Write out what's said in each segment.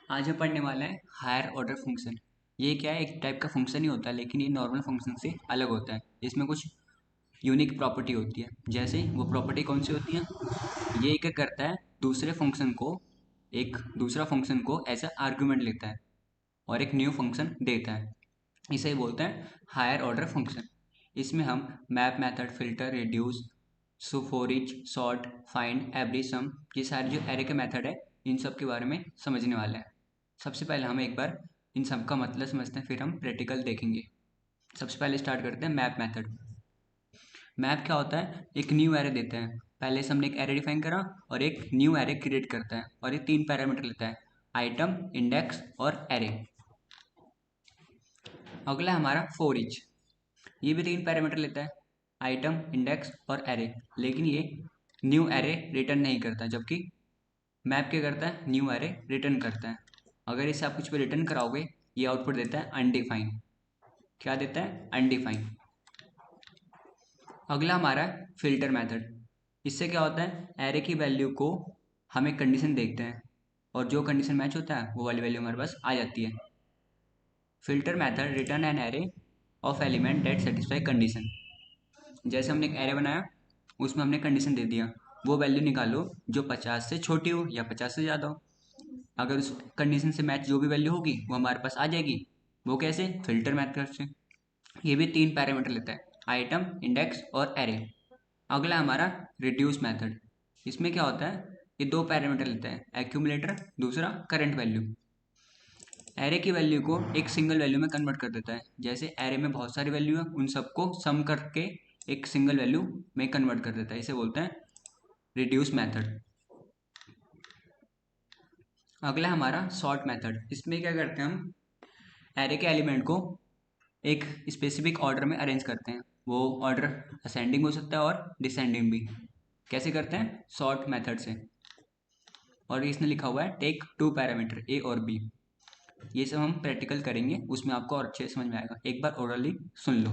आज हम पढ़ने वाला है हायर ऑर्डर फंक्शन। ये क्या है, एक टाइप का फंक्शन ही होता है, लेकिन ये नॉर्मल फंक्शन से अलग होता है। इसमें कुछ यूनिक प्रॉपर्टी होती है। जैसे वो प्रॉपर्टी कौन सी होती है? ये क्या करता है, एक दूसरा फंक्शन को एज अ आर्गुमेंट लेता है और एक न्यू फंक्शन देता है। इसे ही बोलते हैं हायर ऑर्डर फंक्शन। इसमें हम map, method, filter, reduce, so for each, sort, find, every, some, ये सारे जो एरे के मेथड है, इन सब के बारे में समझने वाले हैं। सबसे पहले हम एक बार इन सब का मतलब समझते हैं, फिर हम प्रैक्टिकल देखेंगे। सबसे पहले स्टार्ट करते हैं मैप मेथड। मैप क्या होता है? एक न्यू एरे देता है। पहले से हमने एक एरे डिफाइन करा और एक न्यू एरे क्रिएट करता है, और ये तीन पैरामीटर लेता है: आइटम, इंडेक्स और एरे। अगला है हमारा फॉर ईच। ये भी तीन पैरामीटर लेता है: आइटम, इंडेक्स और एरे। लेकिन ये न्यू एरे रिटर्न नहीं करता, जबकि मैप क्या करता है? न्यू एरे रिटर्न करता है। अगर इसे आप कुछ पे रिटर्न कराओगे, ये आउटपुट देता है अनडिफाइन। क्या देता है? अनडिफाइन। अगला हमारा है फिल्टर मेथड। इससे क्या होता है, एरे की वैल्यू को हम एक कंडीशन देखते हैं, और जो कंडीशन मैच होता है वो वाली वैल्यू हमारे पास आ जाती है। Filter method return an array of element that satisfy condition. जैसे हमने एक एरे बनाया, उसमें हमने कंडीशन दे दिया, वो वैल्यू निकालो जो 50 से छोटी हो या 50 से ज़्यादा हो। अगर उस कंडीशन से मैच जो भी वैल्यू होगी वो हमारे पास आ जाएगी। वो कैसे? फिल्टर मेथड से। ये भी तीन पैरामीटर लेता है: आइटम, इंडेक्स और एरे। अगला हमारा रिड्यूस मेथड। इसमें क्या होता है, ये दो पैरामीटर लेता है: एक्यूमुलेटर, दूसरा करंट वैल्यू। एरे की वैल्यू को एक सिंगल वैल्यू में कन्वर्ट कर देता है। जैसे एरे में बहुत सारी वैल्यू है, उन सबको सम करके एक सिंगल वैल्यू में कन्वर्ट कर देता है। इसे बोलते हैं रिड्यूस मेथड। अगला हमारा सॉर्ट मेथड। इसमें क्या करते हैं, हम एरे के एलिमेंट को एक स्पेसिफिक ऑर्डर में अरेंज करते हैं। वो ऑर्डर असेंडिंग हो सकता है और डिसेंडिंग भी। कैसे करते हैं? सॉर्ट मेथड से। और इसने लिखा हुआ है टेक टू पैरामीटर ए और बी। ये सब हम प्रैक्टिकल करेंगे, उसमें आपको और अच्छे से समझ में आएगा। एक बार ओरली सुन लो।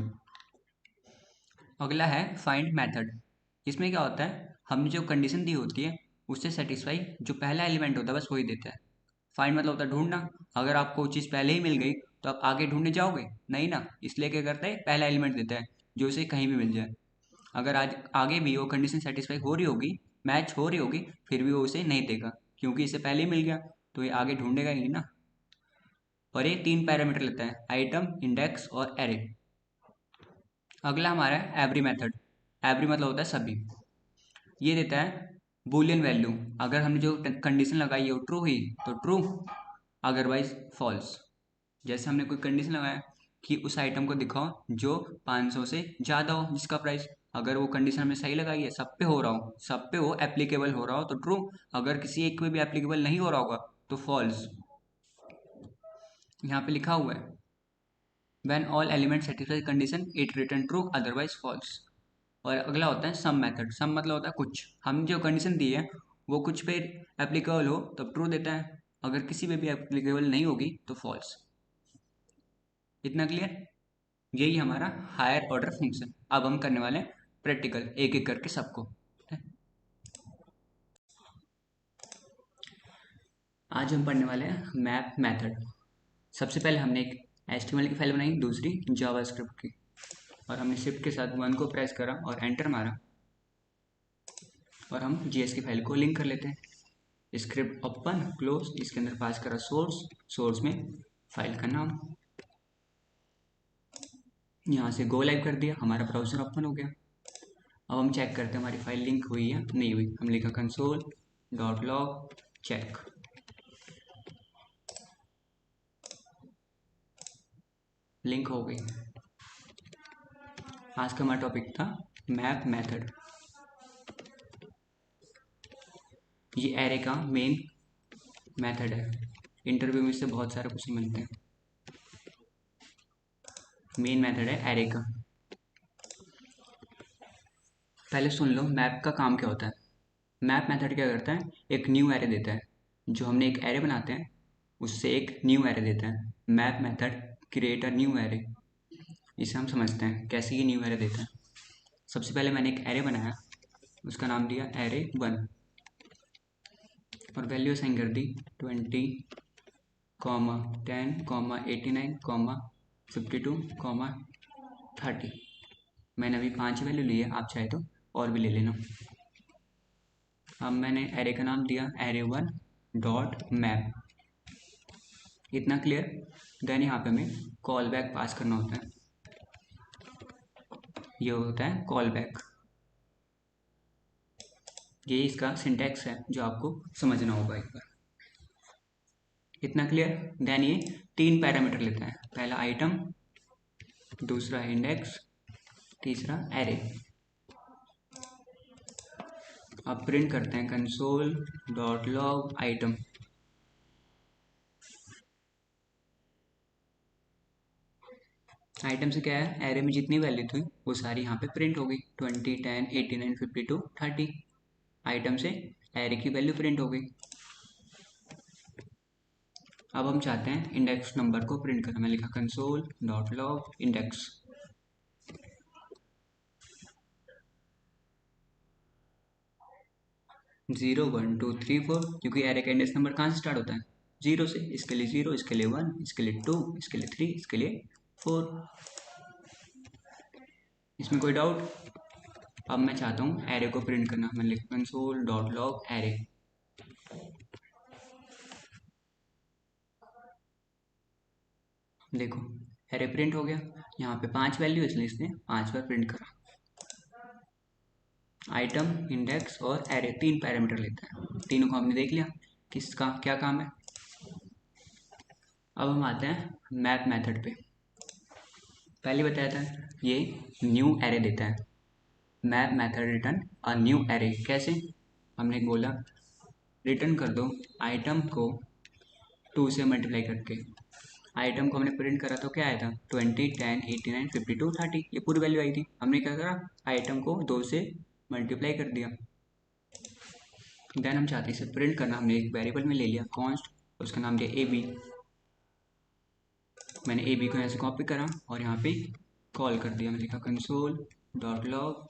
अगला है फाइंड मेथड। इसमें क्या होता है, हमने जो कंडीशन दी होती है उससे सेटिस्फाई जो पहला एलिमेंट होता है बस वही देता है। फाइंड मतलब होता है ढूंढना। अगर आपको वो चीज़ पहले ही मिल गई तो आप आगे ढूंढने जाओगे नहीं ना, इसलिए क्या करता है, पहला एलिमेंट देता है जो उसे कहीं भी मिल जाए। अगर आज आगे भी वो कंडीशन सेटिस्फाई हो रही होगी, मैच हो रही होगी, फिर भी वो उसे नहीं देगा, क्योंकि इसे पहले ही मिल गया, तो ये आगे ढूंढेगा ही नहीं ना। और ये तीन पैरामीटर लेता है: आइटम, इंडेक्स और एरे। अगला हमारा है एवरी मेथड। एवरी मतलब होता है सभी। ये देता है बूलियन वैल्यू। अगर हमने जो कंडीशन लगाई है वो ट्रू हुई तो ट्रू, अदरवाइज फॉल्स। जैसे हमने कोई कंडीशन लगाया कि उस आइटम को दिखाओ जो 500 से ज़्यादा हो जिसका प्राइस। अगर वो कंडीशन हमने सही लगाई है, सब पे हो रहा हो, सब पे वो एप्लीकेबल हो रहा हो तो ट्रू। अगर किसी एक पे भी एप्लीकेबल नहीं हो रहा होगा तो फॉल्स। यहाँ पे लिखा हुआ है when all element satisfy condition it return true, otherwise false. और अगला होता है सम मेथड। सम मतलब होता है कुछ। हम जो कंडीशन दी है वो कुछ पे एप्लीकेबल हो तब ट्रू देता है, अगर किसी पे भी एप्लीकेबल नहीं होगी तो फॉल्स। इतना क्लियर? यही हमारा हायर ऑर्डर फंक्शन। अब हम करने वाले हैं प्रैक्टिकल, एक एक करके सबको। आज हम पढ़ने वाले हैं मैप मेथड। सबसे पहले हमने एक HTML की फाइल बनाई, दूसरी जावास्क्रिप्ट की, और हमने शिफ्ट के साथ 1 को प्रेस करा और एंटर मारा, और हम JS की फाइल को लिंक कर लेते हैं। स्क्रिप्ट ओपन क्लोज, इसके अंदर पास करा सोर्स, सोर्स में फाइल का नाम, यहाँ से गो लाइव कर दिया, हमारा ब्राउजर ओपन हो गया। अब हम चेक करते हैं हमारी फाइल लिंक हुई या नहीं हुई। हम लिखा console dot log check. Link हो गई। आज का हमारा टॉपिक था मैप मेथड। ये एरे का मेन मेथड है। इंटरव्यू में इससे बहुत सारे क्वेश्चन मिलते हैं। मेन मेथड है एरे का। पहले सुन लो मैप का काम क्या होता है। मैप मेथड क्या करता है, एक न्यू एरे देता है। जो हमने एक एरे बनाते हैं उससे एक न्यू एरे देता है। Map method create a new array. इसे हम समझते हैं कैसे ये न्यू एरे देता है। सबसे पहले मैंने एक एरे बनाया, उसका नाम दिया एरे 1, और वैल्यू असाइन कर दी 20, कॉमा 10 कॉमा 89 कॉमा 52 कॉमा 30। मैंने अभी 5 वैल्यू ली है, आप चाहे तो और भी ले लेना। अब मैंने एरे का नाम दिया array1 डॉट मैप। इतना क्लियर। देन यहाँ पे हमें कॉल बैक पास करना होता है। ये होता है कॉल बैक। ये इसका सिंटैक्स है जो आपको समझना होगा एक बार। इतना क्लियर। देन ये 3 पैरामीटर लेता है, पहला आइटम, दूसरा इंडेक्स, तीसरा एरे। अब प्रिंट करते हैं console dot log item. Item से क्या है, एरे में जितनी वैल्यू थी वो सारी यहाँ पे प्रिंट हो गई, 20 10 89 52 30। आइटम से एरे की वैल्यू प्रिंट हो गई। अब हम चाहते हैं इंडेक्स नंबर को प्रिंट करना। मैं लिखा कंसोल डॉट लॉग इंडेक्स। 0 1 2 3 4, क्योंकि एरे का इंडेक्स नंबर कहाँ से स्टार्ट होता है, 0 से। इसके लिए 0, इसके लिए 1, इसके लिए 2, इसके लिए 3, इसके लिए 4। इसमें कोई डाउट? अब मैं चाहता हूँ एरे को प्रिंट करना। मैं लिख कंसोल डॉट लॉग एरे। देखो एरे प्रिंट हो गया। यहाँ पे 5 वैल्यू, इसलिए इसने 5 बार प्रिंट करा। आइटम, इंडेक्स और एरे 3 पैरामीटर लेता है। तीनों को हमने देख लिया किसका क्या काम है। अब हम आते हैं मैप मेथड पे। पहले बताया था ये न्यू एरे देता है। Map method return a new array. कैसे? हमने बोला रिटर्न कर दो आइटम को 2 से मल्टीप्लाई करके। आइटम को हमने प्रिंट करा तो क्या आया था, 20 10 89 52 30। ये पूरी वैल्यू आई थी। हमने क्या करा, आइटम को 2 से मल्टीप्लाई कर दिया। देन हम चाहते हैं इसे प्रिंट करना। हमने एक वेरिएबल में ले लिया कॉन्स्ट, उसका नाम दिया ए बी। मैंने ए बी को यहाँ से कॉपी करा और यहाँ पे कॉल कर दिया। मैंने लिखा console dot log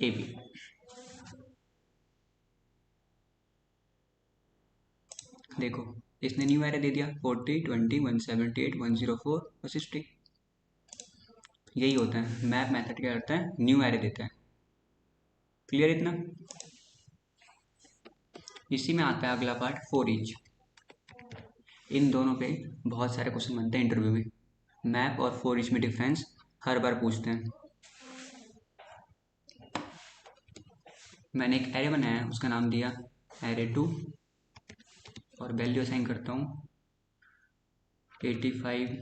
A B. देखो इसने न्यू एरे दे दिया 40 20 178 104 और 60। यही होता है मैप मेथड। क्या करता है, न्यू एरे देता है। क्लियर इतना? इसी में आता है अगला पार्ट फॉर ईच। इन दोनों पे बहुत सारे क्वेश्चन बनते हैं इंटरव्यू में। मैप और फॉर ईच में डिफरेंस हर बार पूछते हैं। मैंने एक एरे बनाया है, उसका नाम दिया array2 और वैल्यू असाइन करता हूँ 85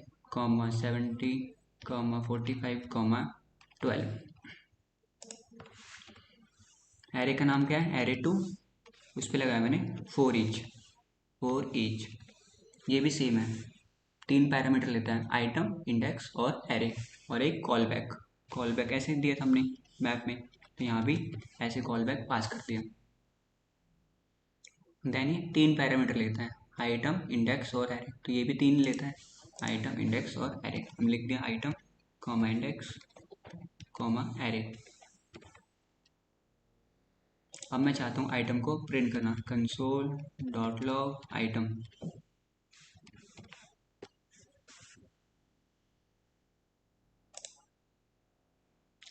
70 45 12। एरे का नाम क्या है, array2। उस पर लगाया मैंने फॉर ईच। ये भी सेम है, 3 पैरामीटर लेता है, आइटम, इंडेक्स और एरे, और एक कॉल बैक। कॉल बैक ऐसे दिया था हमने मैप में, तो यहाँ भी ऐसे कॉल बैक पास कर दिया। देन ये 3 पैरामीटर लेता है, आइटम, इंडेक्स और एरे। तो ये भी 3 लेता है, आइटम, इंडेक्स और एरे। हम लिख दिया item comma index comma array. अब मैं चाहता हूँ आइटम को प्रिंट करना, कंसोल डॉट लॉग आइटम।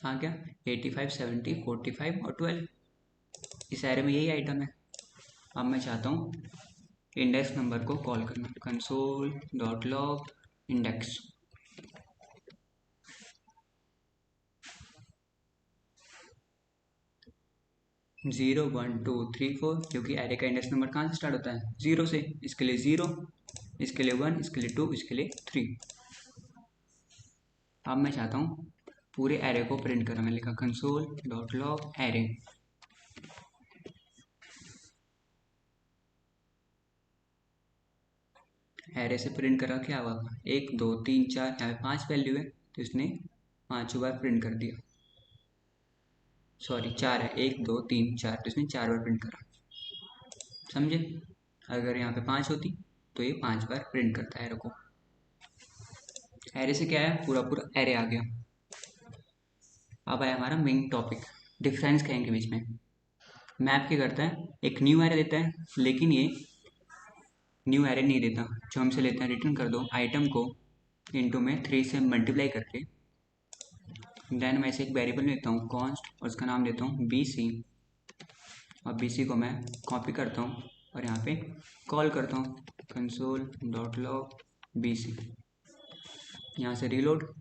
आ गया 85 70 45 और 12। इस एरे में यही आइटम है। अब मैं चाहता हूँ इंडेक्स नंबर को कॉल करना, console dot log index. Zero 1 2 3 4, क्योंकि एरे का इंडेक्स नंबर कहाँ से स्टार्ट होता है, 0 से। इसके लिए 0, इसके लिए 1, इसके लिए 2, इसके लिए 3। अब मैं चाहता हूँ पूरे एरे को प्रिंट करना। मैं लिखा console dot log array. Array से प्रिंट करा, क्या हुआ, 1 2 3 4, यहाँ पे 5 वैल्यू है तो इसने 5 बार प्रिंट कर दिया। सॉरी 4 है, 1 2 3 4, तो इसने 4 बार प्रिंट करा। समझे? अगर यहाँ पे 5 होती तो ये 5 बार प्रिंट करता है एरे को। एरे से क्या है, पूरा पूरा एरे आ गया। अब आया हमारा मेन टॉपिक, डिफरेंस क्या है इनके बीच में। मैप क्या करता है, एक न्यू एरे देता है, लेकिन ये न्यू एरे नहीं देता। जो हमसे लेते हैं रिटर्न कर दो आइटम को इंटू में 3 से मल्टीप्लाई करके। देन मैं इसे एक वेरिएबल लेता हूँ कॉन्स्ट और उसका नाम देता हूँ BC, और BC को मैं कॉपी करता हूँ और यहाँ पे कॉल करता हूँ console.log BC। यहाँ से रीलोड,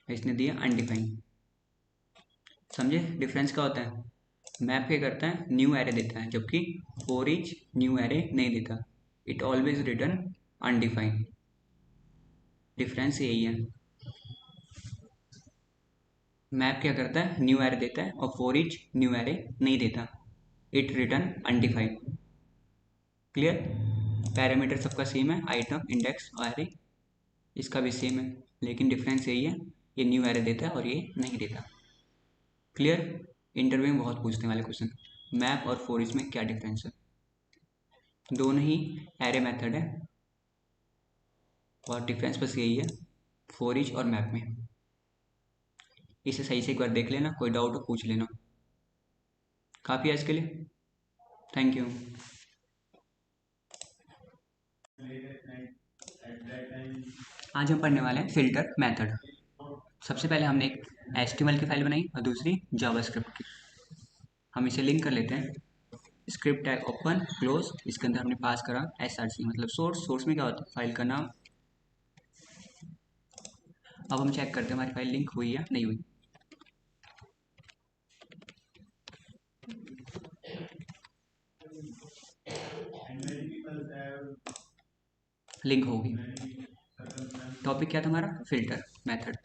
इसने दिया अनडिफाइंड। समझे डिफरेंस क्या होता है? मैप क्या करता है, न्यू एरे देता है, जबकि फॉर ईच न्यू एरे नहीं देता, it always return undefined. Difference यही है। मैप क्या करता है, न्यू एरे देता है, और फॉर ईच न्यू एरे नहीं देता, it return undefined. Clear? Parameter सबका सेम है, आइटम, इंडेक्स और एरे, इसका भी सेम है, लेकिन डिफरेंस यही है, ये न्यू एरे देता है और ये नहीं देता। क्लियर? इंटरव्यू में बहुत पूछने वाले क्वेश्चन, मैप और फॉर ईच में क्या डिफरेंस है। दोनों ही एरे मेथड है और डिफरेंस बस यही है फॉर ईच और मैप में। इसे सही से एक बार देख लेना, कोई डाउट हो पूछ लेना। काफ़ी है इसके लिए। Thank you. आज हम पढ़ने वाले हैं फिल्टर मेथड। सबसे पहले हमने एक HTML की फाइल बनाई और दूसरी जावास्क्रिप्ट की। हम इसे लिंक कर लेते हैं। स्क्रिप्ट टैग ओपन क्लोज, इसके अंदर हमने पास करा SRC मतलब सोर्स। सोर्स में क्या होता है, फाइल का नाम। अब हम चेक करते हैं हमारी फाइल लिंक हुई या नहीं हुई। लिंक होगी। टॉपिक क्या था हमारा, फिल्टर मेथड।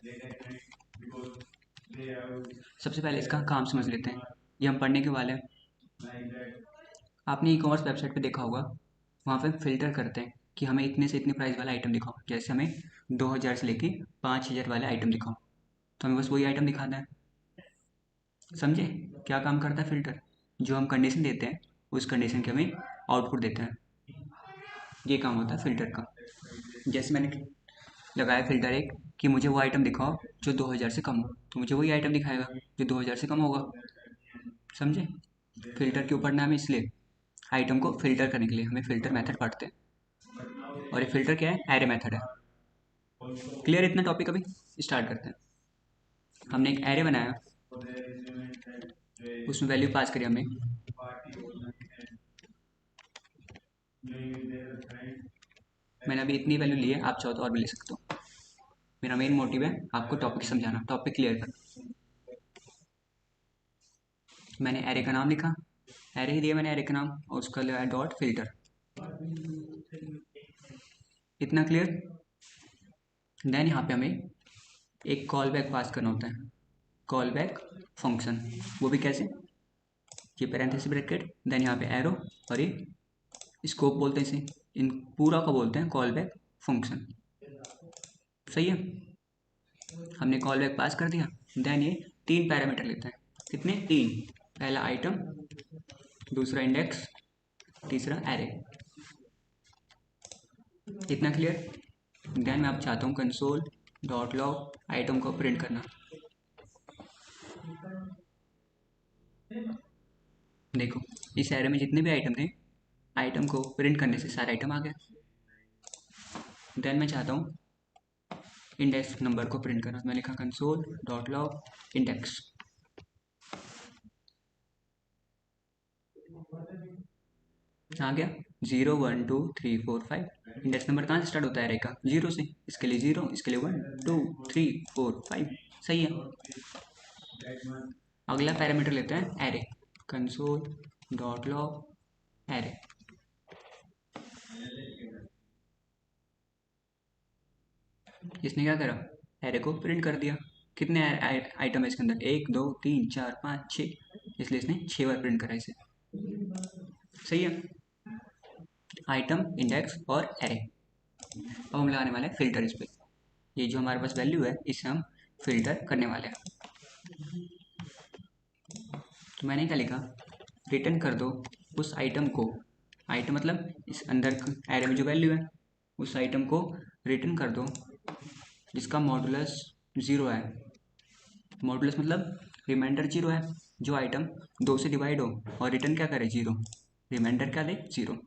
सबसे पहले इसका काम समझ लेते हैं, ये हम पढ़ने के वाले हैं। आपने ई-कॉमर्स वेबसाइट पे देखा होगा, वहाँ पे फिल्टर करते हैं कि हमें इतने से इतने प्राइस वाला आइटम दिखाओ। जैसे हमें 2000 से लेके 5000 वाले आइटम दिखाओ, तो हमें बस वही आइटम दिखाना है। समझे क्या काम करता है फिल्टर? जो हम कंडीशन देते हैं उस कंडीशन के हमें आउटपुट देता है, ये काम होता है फिल्टर का। जैसे मैंने लगाया फिल्टर एक कि मुझे वो आइटम दिखाओ जो 2000 से कम हो, तो मुझे वही आइटम दिखाएगा जो 2000 से कम होगा। समझे? फिल्टर क्यों पढ़ना है हमें, इसलिए आइटम को फिल्टर करने के लिए हमें फिल्टर मेथड पढ़ते हैं। और ये फिल्टर क्या है, एरे मेथड है। क्लियर इतना टॉपिक? अभी स्टार्ट करते हैं। हमने एक एरे बनाया, उसमें वैल्यू पास करी हमने। मैंने अभी इतनी वैल्यू ली है, आप चाहो तो और भी ले सकते हो। मेरा मेन मोटिव है आपको टॉपिक समझाना, टॉपिक क्लियर करना। मैंने एरे का नाम लिखा, एरे ही दिया मैंने एरे का नाम, और उसका लगाया डॉट फिल्टर। इतना क्लियर? देन यहाँ पे हमें एक कॉल बैक पास करना होता है, कॉल बैक फंक्शन। वो भी कैसे, ये पैरेंथेसिस ब्रैकेट, देन यहाँ पे एरो, और ये स्कोप बोलते हैं इसे। इन पूरा को बोलते हैं कॉल बैक फंक्शन। सही है? हमने कॉल बैक पास कर दिया। देन ये 3 पैरामीटर लेता है। कितने? 3। पहला आइटम, दूसरा इंडेक्स, तीसरा एरे। इतना क्लियर? देन मैं अब चाहता हूँ कंसोल डॉट लॉग आइटम को प्रिंट करना। देखो इस एरे में जितने भी आइटम थे, आइटम को प्रिंट करने से सारे आइटम आ गए। देन मैं चाहता हूँ इंडेक्स नंबर को प्रिंट करना, मैं लिखा कंसोल डॉट लॉग इंडेक्स। आ गया 0 1 2 3 4 5। इंडेक्स नंबर कहाँ से स्टार्ट होता है एरे का? 0 से। इसके लिए 0, इसके लिए 1 2 3 4 5। सही है। अगला पैरामीटर लेते हैं array, console dot log array. इसने क्या करा, एरे को प्रिंट कर दिया। कितने आइटम है इसके अंदर? 1 2 3 4 5 6, इसलिए इसने 6 बार प्रिंट करा इसे। सही है। आइटम, इंडेक्स और एरे। अब हम लगाने वाले हैं फिल्टर इस पर। ये जो हमारे पास वैल्यू है इसे हम फिल्टर करने वाले हैं। तो मैंने क्या लिखा, रिटर्न कर दो उस आइटम को, आइटम मतलब इस अंदर एरे में जो वैल्यू है उस आइटम को रिटर्न कर दो जिसका मॉडुलस 0 है। मॉडुलस मतलब रिमाइंडर 0 है, जो आइटम 2 से डिवाइड हो और रिटर्न क्या करे, 0। रिमाइंडर क्या दे, 0।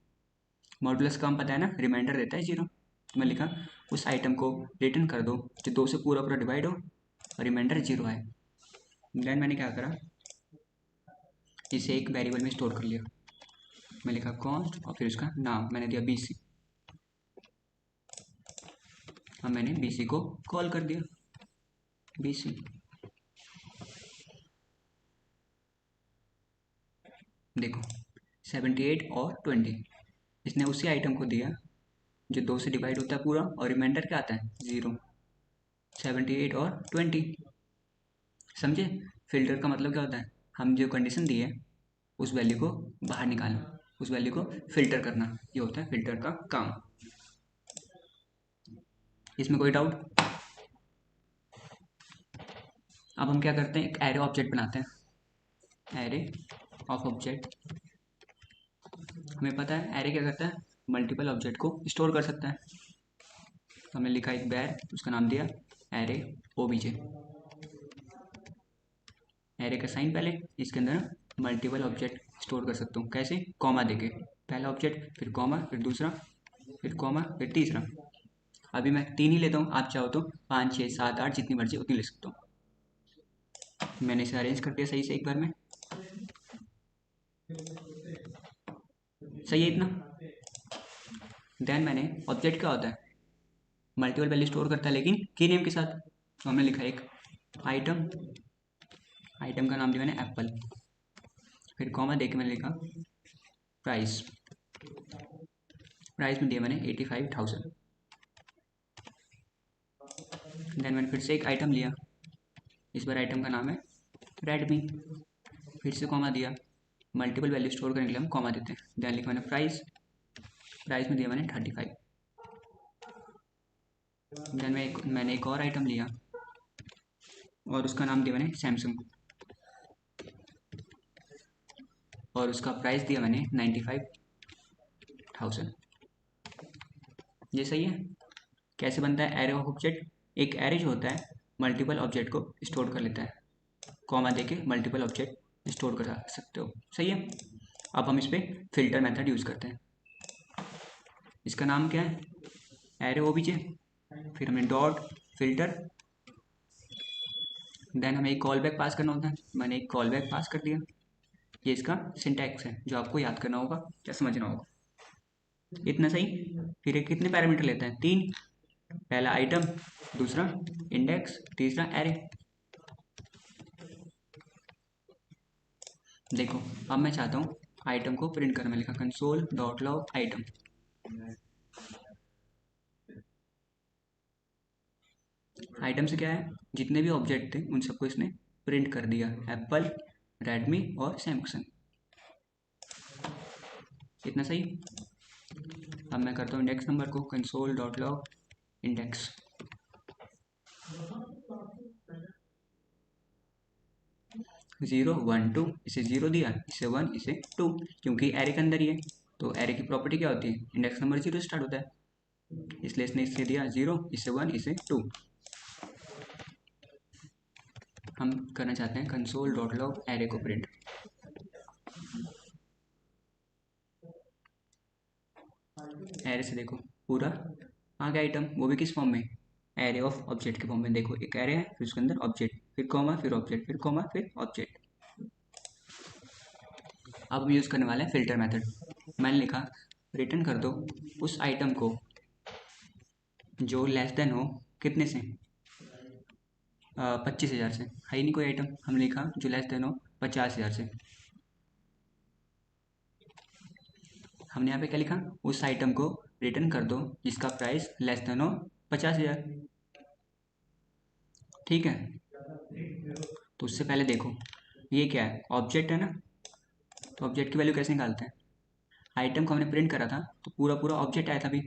मॉडुलस का हम पता है ना, रिमाइंडर देता है 0। तो मैं लिखा उस आइटम को रिटर्न कर दो जो 2 से पूरा पूरा डिवाइड हो और रिमाइंडर 0 आए। देन मैंने क्या करा, इसे एक वेरिएबल में स्टोर कर लिया। मैं लिखा कॉस्ट और फिर उसका नाम मैंने दिया BC। अब मैंने BC को कॉल कर दिया, BC। देखो 78 और 20, इसने उसी आइटम को दिया जो 2 से डिवाइड होता है पूरा और रिमाइंडर क्या आता है, 0। 78 और 20, समझे। फिल्टर का मतलब क्या होता है, हम जो कंडीशन दी है उस वैल्यू को बाहर निकालना, उस वैल्यू को फिल्टर करना, ये होता है फिल्टर का काम। इसमें कोई डाउट। अब हम क्या करते हैं, एक एरे ऑब्जेक्ट बनाते हैं, एरे ऑफ ऑब्जेक्ट। हमें पता है एरे क्या करता है, मल्टीपल ऑब्जेक्ट को स्टोर कर सकता है। तो हमने लिखा एक बैर, उसका नाम दिया एरे ओबीजे। एरे का साइन पहले, इसके अंदर मल्टीपल ऑब्जेक्ट स्टोर कर सकता हूँ, कैसे, कॉमा देके, पहला ऑब्जेक्ट फिर कॉमा फिर दूसरा फिर कॉमा फिर तीसरा। अभी मैं 3 ही लेता हूँ, आप चाहो तो 5 6 7 8 जितनी मर्जी उतनी ले सकता हूँ। मैंने इसे अरेंज कर दिया सही से एक बार में, सही है इतना। देन मैंने ऑब्जेक्ट क्या होता है, मल्टीपल वैल्यू स्टोर करता है लेकिन की नेम के साथ। तो हमने लिखा एक आइटम, आइटम का नाम दिया मैंने एप्पल, फिर कॉमा देके मैंने लिखा प्राइस, प्राइस में दिया मैंने 85,000। देन मैंने फिर से एक आइटम लिया, इस बार आइटम का नाम है रेडमी, फिर से कॉमा दिया, मल्टीपल वैल्यू स्टोर करने के लिए हम कॉमा देते हैं। देन लिखा मैंने प्राइस, प्राइस में दिया मैंने 35। देन मैंने एक और आइटम लिया और उसका नाम दिया मैंने सैमसंग, और उसका प्राइस दिया मैंने 95,000। ये सही है। कैसे बनता है एरे ऑफ ऑब्जेक्ट, एक एरे जो होता है मल्टीपल ऑब्जेक्ट को स्टोर कर लेता है, कॉमा देके मल्टीपल ऑब्जेक्ट स्टोर कर सकते हो, सही है। अब हम इस पर फिल्टर मेथड यूज़ करते हैं। इसका नाम क्या है, एरे ओबीजे, फिर हमने डॉट फिल्टर, देन हमें एक कॉल बैक पास करना होता है, मैंने एक कॉल बैक पास कर दिया। ये इसका सिंटैक्स है जो आपको याद करना होगा या समझना होगा, इतना सही। फिर ये कितने पैरामीटर लेता है, 3, पहला आइटम, दूसरा इंडेक्स, तीसरा एरे। देखो अब मैं चाहता हूँ आइटम को प्रिंट करना, मैं लिखा console dot log item. Item से क्या है, जितने भी ऑब्जेक्ट थे उन सबको इसने प्रिंट कर दिया, एप्पल, रेडमी और सैमसंग, इतना सही। अब मैं करता हूँ इंडेक्स नंबर को, कंसोल डॉट लॉग इंडेक्स। 0 1 2, इसे 0 दिया, इसे 1, इसे 2, क्योंकि एरे के अंदर ही है। तो एरे की प्रॉपर्टी क्या होती है, इंडेक्स नंबर 0 स्टार्ट होता है, इसलिए इसने इसे दिया 0, इसे 1, इसे 2। हम करना चाहते हैं कंसोल डॉट लॉग एरे को प्रिंट। एरे से देखो पूरा आ गया आइटम, वो भी किस फॉर्म में, एरे ऑफ ऑब्जेक्ट के फॉर्म में। देखो एक एरे है, फिर उसके अंदर ऑब्जेक्ट, फिर कॉमा, फिर ऑब्जेक्ट, फिर कॉमा, फिर ऑब्जेक्ट। अब हम यूज़ करने वाले हैं फिल्टर मेथड। मैंने लिखा रिटर्न कर दो उस आइटम को जो लेस देन हो कितने से, 25,000 से। है ही नहीं कोई आइटम, हमने लिखा जो लेस देन हो 50,000 से। हमने यहाँ पे क्या लिखा, उस आइटम को रिटर्न कर दो जिसका प्राइस लेस देन हो 50,000, ठीक है। तो उससे पहले देखो ये क्या है, ऑब्जेक्ट है ना, तो ऑब्जेक्ट की वैल्यू कैसे निकालते हैं, आइटम को हमने प्रिंट करा था तो पूरा पूरा ऑब्जेक्ट आया था अभी,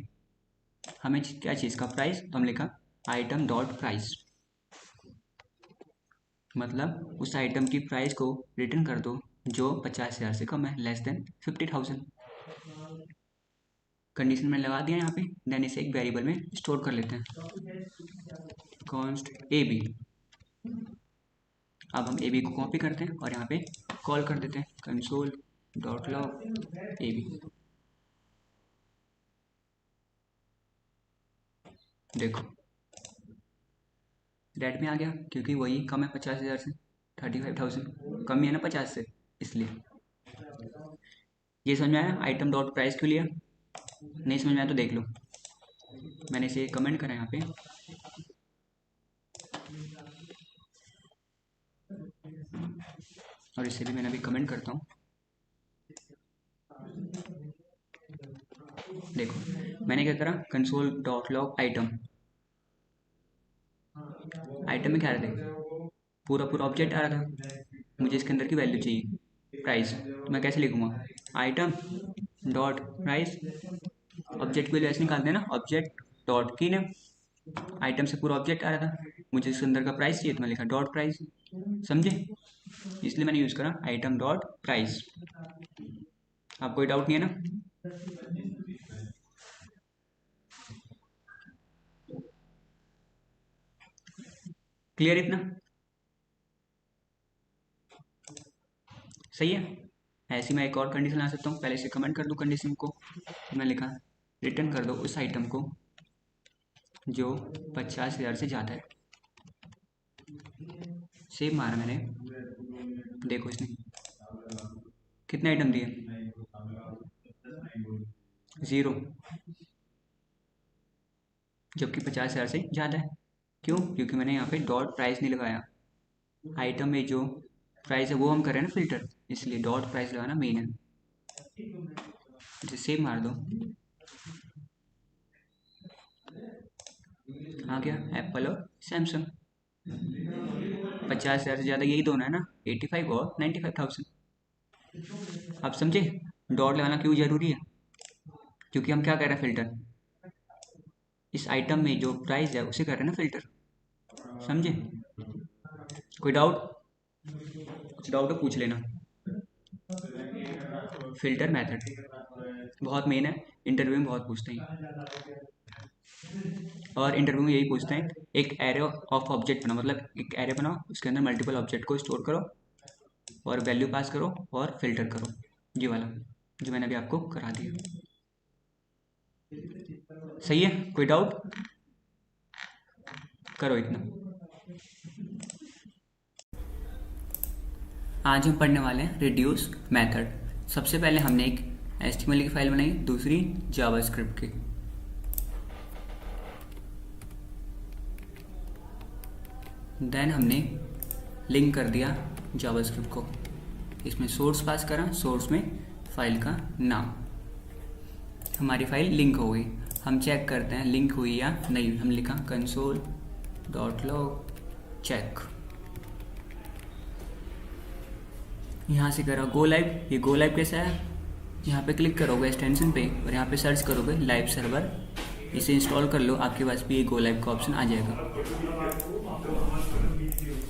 हमें क्या चीज़ का प्राइस, तो हम लिखा आइटम डॉट प्राइस, मतलब उस आइटम की प्राइस को रिटर्न कर दो जो 50,000 से कम है, लेस देन 50,000। कंडीशन में लगा दिया यहाँ पे। देन इसे एक वेरिएबल में स्टोर कर लेते हैं, कॉन्स्ट ए बी। अब हम ए बी को कॉपी करते हैं और यहाँ पे कॉल कर देते हैं console dot log A B. देखो रेड में आ गया क्योंकि वही कम है 50,000 से, 35,000 कम ही है ना 50 से, इसलिए। ये समझ में आया आइटम डॉट प्राइस क्यों लिया? नहीं समझ में आया तो देख लो, मैंने इसे कमेंट करा यहाँ पे। और इसे भी मैंने अभी कमेंट करता हूँ। देखो मैंने क्या करा, console dot log item. Item में क्या आ रहा था, पूरा पूरा ऑब्जेक्ट आ रहा था, मुझे इसके अंदर की वैल्यू चाहिए प्राइस, तो मैं कैसे लिखूँगा, आइटम डॉट प्राइस। ऑब्जेक्ट की वैल्यू ऐसे निकालते हैं ना, ऑब्जेक्ट डॉट की ना, आइटम से पूरा ऑब्जेक्ट आ रहा था, मुझे इसके अंदर का प्राइस चाहिए तो मैं लिखा डॉट प्राइस, समझे? इसलिए मैंने यूज़ करा आइटम डॉट प्राइस। आप कोई डाउट नहीं है ना? क्लियर इतना? सही है। ऐसी मैं एक और कंडीशन ला सकता हूँ, पहले से कमेंट कर दूँ कंडीशन को, तो मैं लिखा रिटर्न कर दो उस आइटम को जो 50,000 से ज़्यादा है। सेव मारा मैंने, देखो इसने कितने आइटम दिए, 0, जबकि 50,000 से ज़्यादा है। क्यों? क्योंकि मैंने यहाँ पे डॉट प्राइस नहीं लगाया, आइटम में जो प्राइस है वो हम कर रहे हैं ना फिल्टर, इसलिए डॉट प्राइस लगाना मेन है। इसे सेव मार दो, आ गया एप्पल और सैमसंग। 50,000 से ज़्यादा यही दोनों है ना, 85 और 95,000। आप समझे डॉट लगाना क्यों ज़रूरी है? क्योंकि हम क्या कर रहे हैं, फिल्टर, इस आइटम में जो प्राइस है उसे कर रहे हैं ना फिल्टर, समझे? कोई डाउट? कुछ डाउट है पूछ लेना। फिल्टर मेथड बहुत मेन है, इंटरव्यू में बहुत पूछते हैं, और इंटरव्यू में यही पूछते हैं एक एरे ऑफ ऑब्जेक्ट बनाओ, मतलब एक एरे बनाओ, उसके अंदर मल्टीपल ऑब्जेक्ट को स्टोर करो और वैल्यू पास करो और फिल्टर करो, ये वाला जो मैंने अभी आपको करा दिया। सही है? कोई डाउट? करो इतना। आज हम पढ़ने वाले हैं रिड्यूस मेथड। सबसे पहले हमने एक HTML की फाइल बनाई, दूसरी जावास्क्रिप्ट की। देन हमने लिंक कर दिया जावास्क्रिप्ट को, इसमें सोर्स पास करा, सोर्स में फाइल का नाम, हमारी फाइल लिंक हो गई। हम चेक करते हैं लिंक हुई या नहीं, हम लिखा कंसोल डॉट लॉग चेक। यहाँ से करा गो लाइव। ये गो लाइव कैसा है, यहाँ पे क्लिक करोगे एक्सटेंशन पे और यहाँ पे सर्च करोगे लाइव सर्वर, इसे इंस्टॉल कर लो, आपके पास भी ये गो लाइव का ऑप्शन आ जाएगा।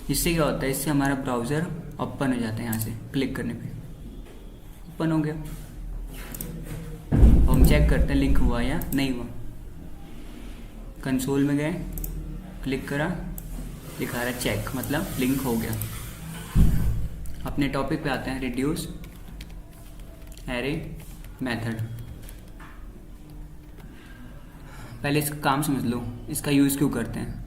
इससे क्या होता है, इससे हमारा ब्राउज़र ओपन हो जाता है, यहाँ से क्लिक करने पे ओपन हो गया। हम चेक करते हैं लिंक हुआ या नहीं हुआ। कंसोल में गए, क्लिक करा, दिखा रहा है चेक, मतलब लिंक हो गया। अपने टॉपिक पे आते हैं, रिड्यूस एरे मेथड। पहले इसका काम समझ लो, इसका यूज़ क्यों करते हैं।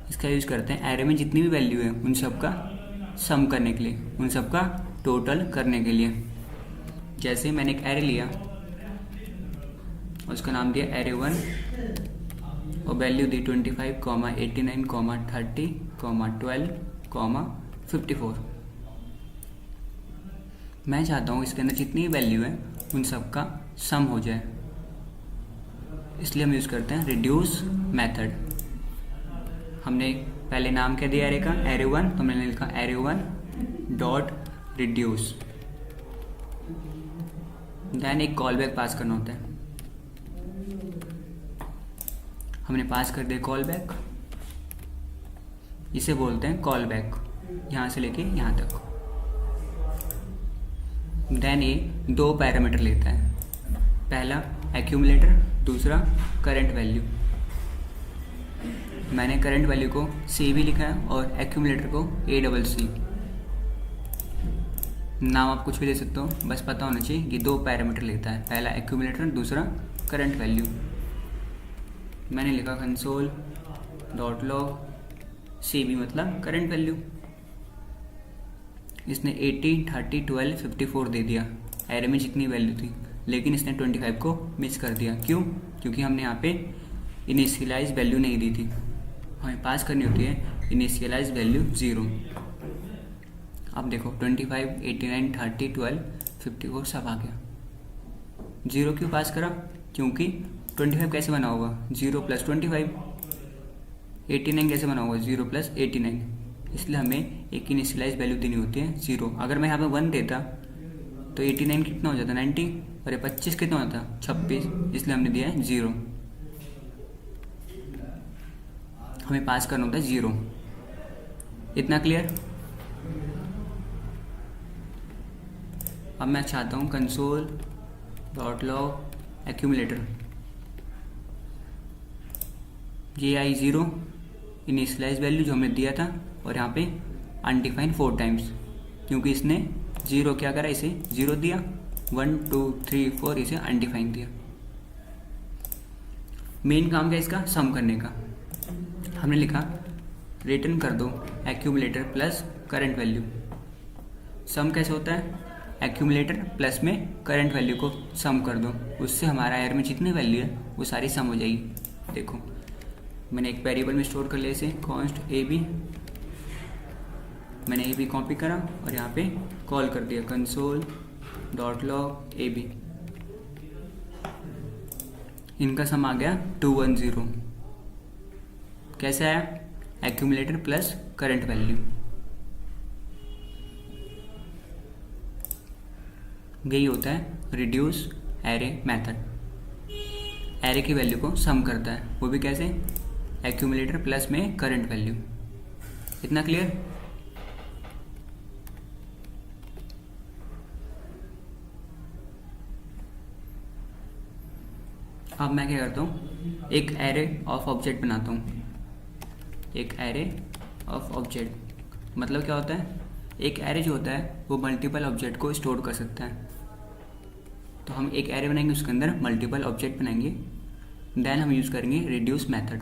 इसका यूज़ करते हैं एरे में जितनी भी वैल्यू है उन सब का सम करने के लिए, उन सब का टोटल करने के लिए। जैसे मैंने एक एरे लिया, उसका नाम दिया एरे 1 और वैल्यू दी 25, 89, 30, 12, 54। मैं चाहता हूँ इसके अंदर जितनी वैल्यू है उन सब का सम हो जाए, इसलिए हम यूज़ करते हैं रिड्यूस मेथड। हमने पहले नाम क्या दिया एरे का, एरे 1, तो मैंने लिखा एरे 1 डॉट रिड्यूस। देन एक कॉल बैक पास करना होता है, हमने पास कर दिया कॉल बैक, इसे बोलते हैं कॉल बैक, यहाँ से लेके यहाँ तक। देन ये 2 पैरामीटर लेता है, पहला एक्यूमुलेटर, दूसरा करंट वैल्यू। मैंने करंट वैल्यू को C भी लिखा है और एक्यूमुलेटर को ACC। नाम आप कुछ भी दे सकते हो, बस पता होना चाहिए कि दो पैरामीटर लेता है, पहला एक्यूमुलेटर, दूसरा करंट वैल्यू। मैंने लिखा कंसोल डॉट लॉग CB मतलब करंट वैल्यू। इसने 18, 30, 12, 54 दे दिया एरे में जितनी वैल्यू थी, लेकिन इसने 25 को मिस कर दिया। क्यों? क्योंकि हमने यहाँ पे इनिशियलाइज वैल्यू नहीं दी थी, हमें पास करनी होती है इनिशियलाइज वैल्यू 0। अब देखो 25, 89, 30, 12, 54 सब आ गया। 0 क्यों पास करा? क्योंकि 25 कैसे बना होगा? 0 + 25। 89 कैसे बना होगा? 0 + 89। इसलिए हमें एक इनिशियलाइज वैल्यू देनी होती है 0। अगर मैं यहाँ पे 1 देता तो 89 कितना हो जाता? 90, और ये 25 कितना होता? 26। इसलिए हमने दिया है 0। हमें पास करना होता है 0। इतना क्लियर? अब मैं चाहता हूँ कंसोल डॉट लॉग एक्यूमुलेटर, ये आई 0 इनिशियलाइज वैल्यू जो हमने दिया था, और यहाँ पे अनडिफाइंड 4 टाइम्स, क्योंकि इसने 0 क्या करा, इसे 0 दिया, 1, 2, 3, 4 इसे अनडिफाइंड दिया। मेन काम क्या इसका? सम करने का। हमने लिखा रिटर्न कर दो एक्यूमुलेटर प्लस करंट वैल्यू। सम कैसे होता है? एक्यूमुलेटर प्लस में करंट वैल्यू को सम कर दो, उससे हमारा एयर में जितनी वैल्यू है वो सारी सम हो जाएगी। देखो मैंने एक वेरिएबल में स्टोर कर लिया इसे, कॉन्स्ट AB। मैंने AB कॉपी करा और यहाँ पे कॉल कर दिया कंसोल डॉट लॉग AB। इनका सम आ गया 210। कैसे आया? Accumulator plus current value. यही होता है रिड्यूस एरे मेथड। एरे की वैल्यू को सम करता है, वो भी कैसे? एक्यूमुलेटर प्लस में करंट वैल्यू। इतना क्लियर? अब मैं क्या करता हूँ, एक एरे ऑफ ऑब्जेक्ट बनाता हूँ। एक एरे ऑफ ऑब्जेक्ट मतलब क्या होता है? एक एरे जो होता है वो मल्टीपल ऑब्जेक्ट को स्टोर कर सकता है। तो हम एक एरे बनाएंगे, उसके अंदर मल्टीपल ऑब्जेक्ट बनाएंगे, देन हम यूज़ करेंगे रिड्यूस मेथड।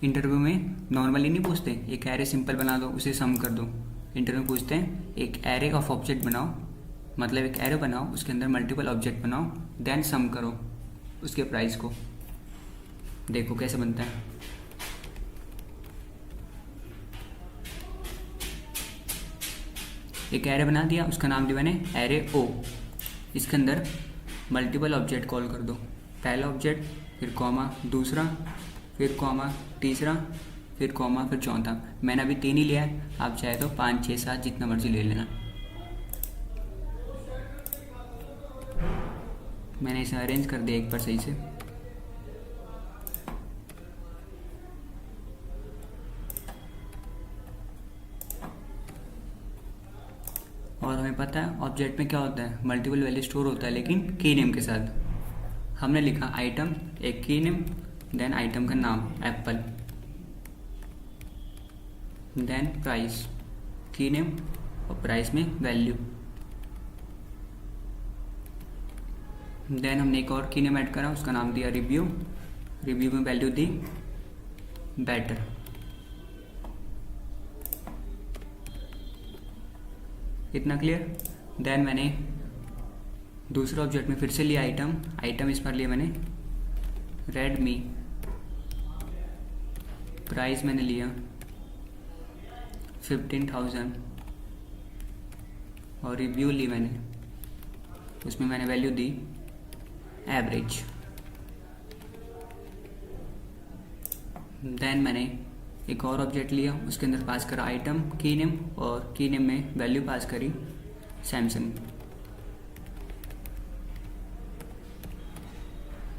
इंटरव्यू में नॉर्मली नहीं पूछते एक एरे सिंपल बना दो, उसे सम कर दो। इंटरव्यू में पूछते हैं एक एरे ऑफ ऑब्जेक्ट बनाओ, मतलब एक एरे बनाओ, उसके अंदर मल्टीपल ऑब्जेक्ट बनाओ, देन सम करो उसके प्राइस को। देखो कैसे बनता है। एक एरे बना दिया, उसका नाम दिया मैंने एरे O। इसके अंदर मल्टीपल ऑब्जेक्ट कॉल कर दो। पहला ऑब्जेक्ट, फिर कॉमा दूसरा, फिर कॉमा तीसरा, फिर कॉमा, फिर चौथा। मैंने अभी 3 ही लिया है, आप चाहे तो 5, 6, 7 जितना मर्जी ले लेना। मैंने इसे अरेंज कर दिया एक बार सही से। और हमें पता है ऑब्जेक्ट में क्या होता है, मल्टीपल वैल्यू स्टोर होता है, लेकिन की नेम के साथ। हमने लिखा आइटम, एक की नेम, देन आइटम का नाम एप्पल, देन प्राइस, की नेम और प्राइस में वैल्यू। देन हमने एक और की नेम ऐड करा, उसका नाम दिया रिव्यू। रिव्यू में वैल्यू दी बेटर। इतना क्लियर? देन मैंने दूसरे ऑब्जेक्ट में फिर से लिया आइटम। आइटम इस पर लिया मैंने रेडमी। प्राइस मैंने लिया 15,000 और रिव्यू ली मैंने, उसमें मैंने वैल्यू दी एवरेज। देन मैंने एक और ऑब्जेक्ट लिया, उसके अंदर पास करा आइटम, की नेम, और की नेम में वैल्यू पास करी सैमसंग।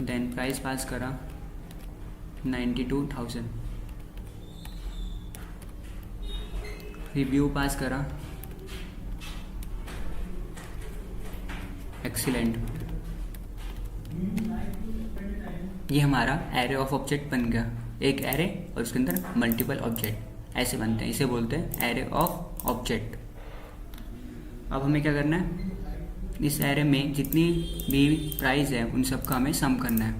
देन प्राइस पास करा 92,000। रिव्यू पास करा एक्सीलेंट। ये हमारा एरे ऑफ ऑब्जेक्ट बन गया, एक एरे और उसके अंदर मल्टीपल ऑब्जेक्ट। ऐसे बनते हैं, इसे बोलते हैं एरे ऑफ ऑब्जेक्ट। अब हमें क्या करना है, इस एरे में जितनी भी प्राइस है उन सब का हमें सम करना है,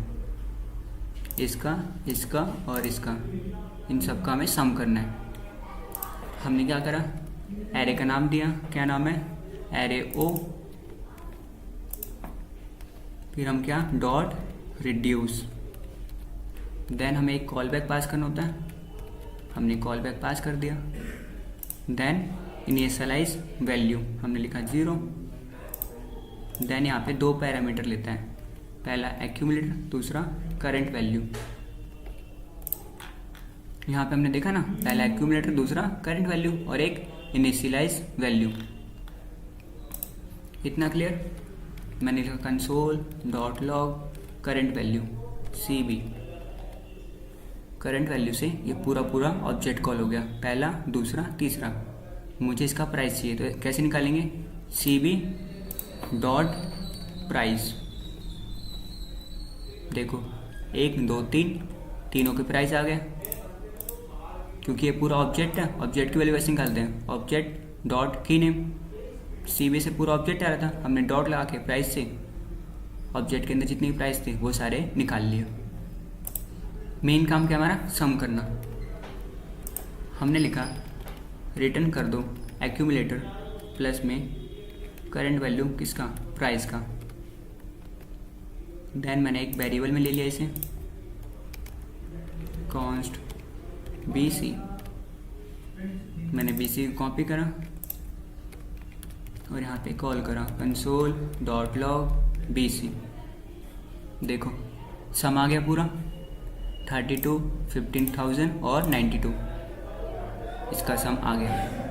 इसका, इसका और इसका, इन सब का हमें सम करना है। हमने क्या करा, एरे का नाम दिया, क्या नाम है, एरे ओ, फिर हम क्या, डॉट रिड्यूस, देन हमें एक कॉल बैक पास करना होता है, हमने कॉल बैक पास कर दिया, देन इनिशियलाइज वैल्यू हमने लिखा 0, देन यहाँ पे दो पैरामीटर लेता है, पहला एक्यूमुलेटर, दूसरा करंट वैल्यू। यहाँ पे हमने देखा ना, पहला एक्यूमुलेटर, दूसरा करंट वैल्यू और एक इनिशियलाइज वैल्यू। इतना क्लियर। मैंने लिखा console dot log current value CB, current value से ये पूरा पूरा ऑब्जेक्ट कॉल हो गया, पहला, दूसरा, तीसरा। मुझे इसका प्राइस चाहिए, तो कैसे निकालेंगे, CB डॉट प्राइस। देखो 1 2 3 तीनों के प्राइस आ गए, क्योंकि ये पूरा ऑब्जेक्ट है, ऑब्जेक्ट की वैल्यू वैसे निकालते हैं, ऑब्जेक्ट डॉट की नेम, CB से पूरा ऑब्जेक्ट आ रहा था, हमने डॉट लगा के प्राइस से ऑब्जेक्ट के अंदर जितनी प्राइस थी वो सारे निकाल लिए। मेन काम क्या हमारा, सम करना। हमने लिखा रिटर्न कर दो एक्यूमुलेटर प्लस में करंट वैल्यू किसका, प्राइस का। देन मैंने एक वेरिएबल में ले लिया इसे, कॉन्स्ट BC, मैंने BC को कॉपी करा और यहाँ पे कॉल करा कंसोल डॉट लॉग BC। देखो सम आ गया पूरा, 32, 15,000 और 92, इसका सम आ गया।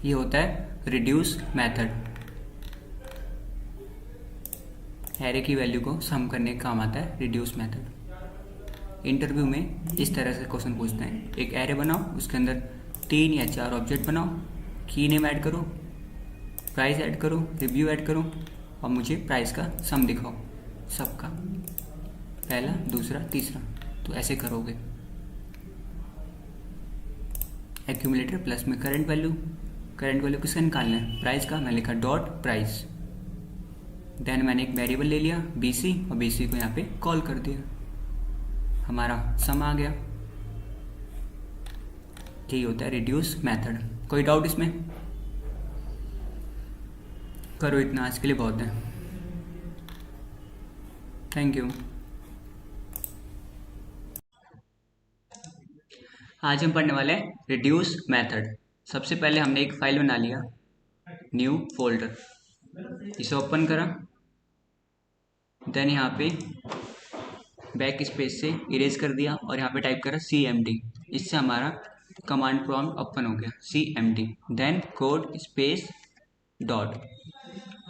ये होता है रिड्यूस मेथड, एरे की वैल्यू को सम करने का काम आता है रिड्यूस मेथड। इंटरव्यू में इस तरह से क्वेश्चन पूछते हैं, एक एरे बनाओ, उसके अंदर 3 या 4 ऑब्जेक्ट बनाओ, की नेम ऐड करो, प्राइस ऐड करो, रिव्यू ऐड करो और मुझे प्राइस का सम दिखाओ सबका, पहला, दूसरा, तीसरा। तो ऐसे करोगे, एक्यूमुलेटर प्लस में करंट वैल्यू, करंट वैल्यू किसका निकालना है, प्राइस का, मैं लिखा डॉट प्राइस। देन मैंने एक वेरिएबल ले लिया BC और BC को यहाँ पे कॉल कर दिया, हमारा सम आ गया। यही होता है रिड्यूस मेथड। कोई डाउट इसमें, करो, इतना आज के लिए बहुत है। Thank you. आज हम पढ़ने वाले हैं रिड्यूस मेथड। सबसे पहले हमने एक फाइल बना लिया, न्यू फोल्डर, इसे ओपन करा, देन यहाँ पे बैक स्पेस से इरेज कर दिया और यहाँ पे टाइप करा CMD। इससे हमारा कमांड प्रॉम्प्ट ओपन हो गया, CMD। Then code space dot,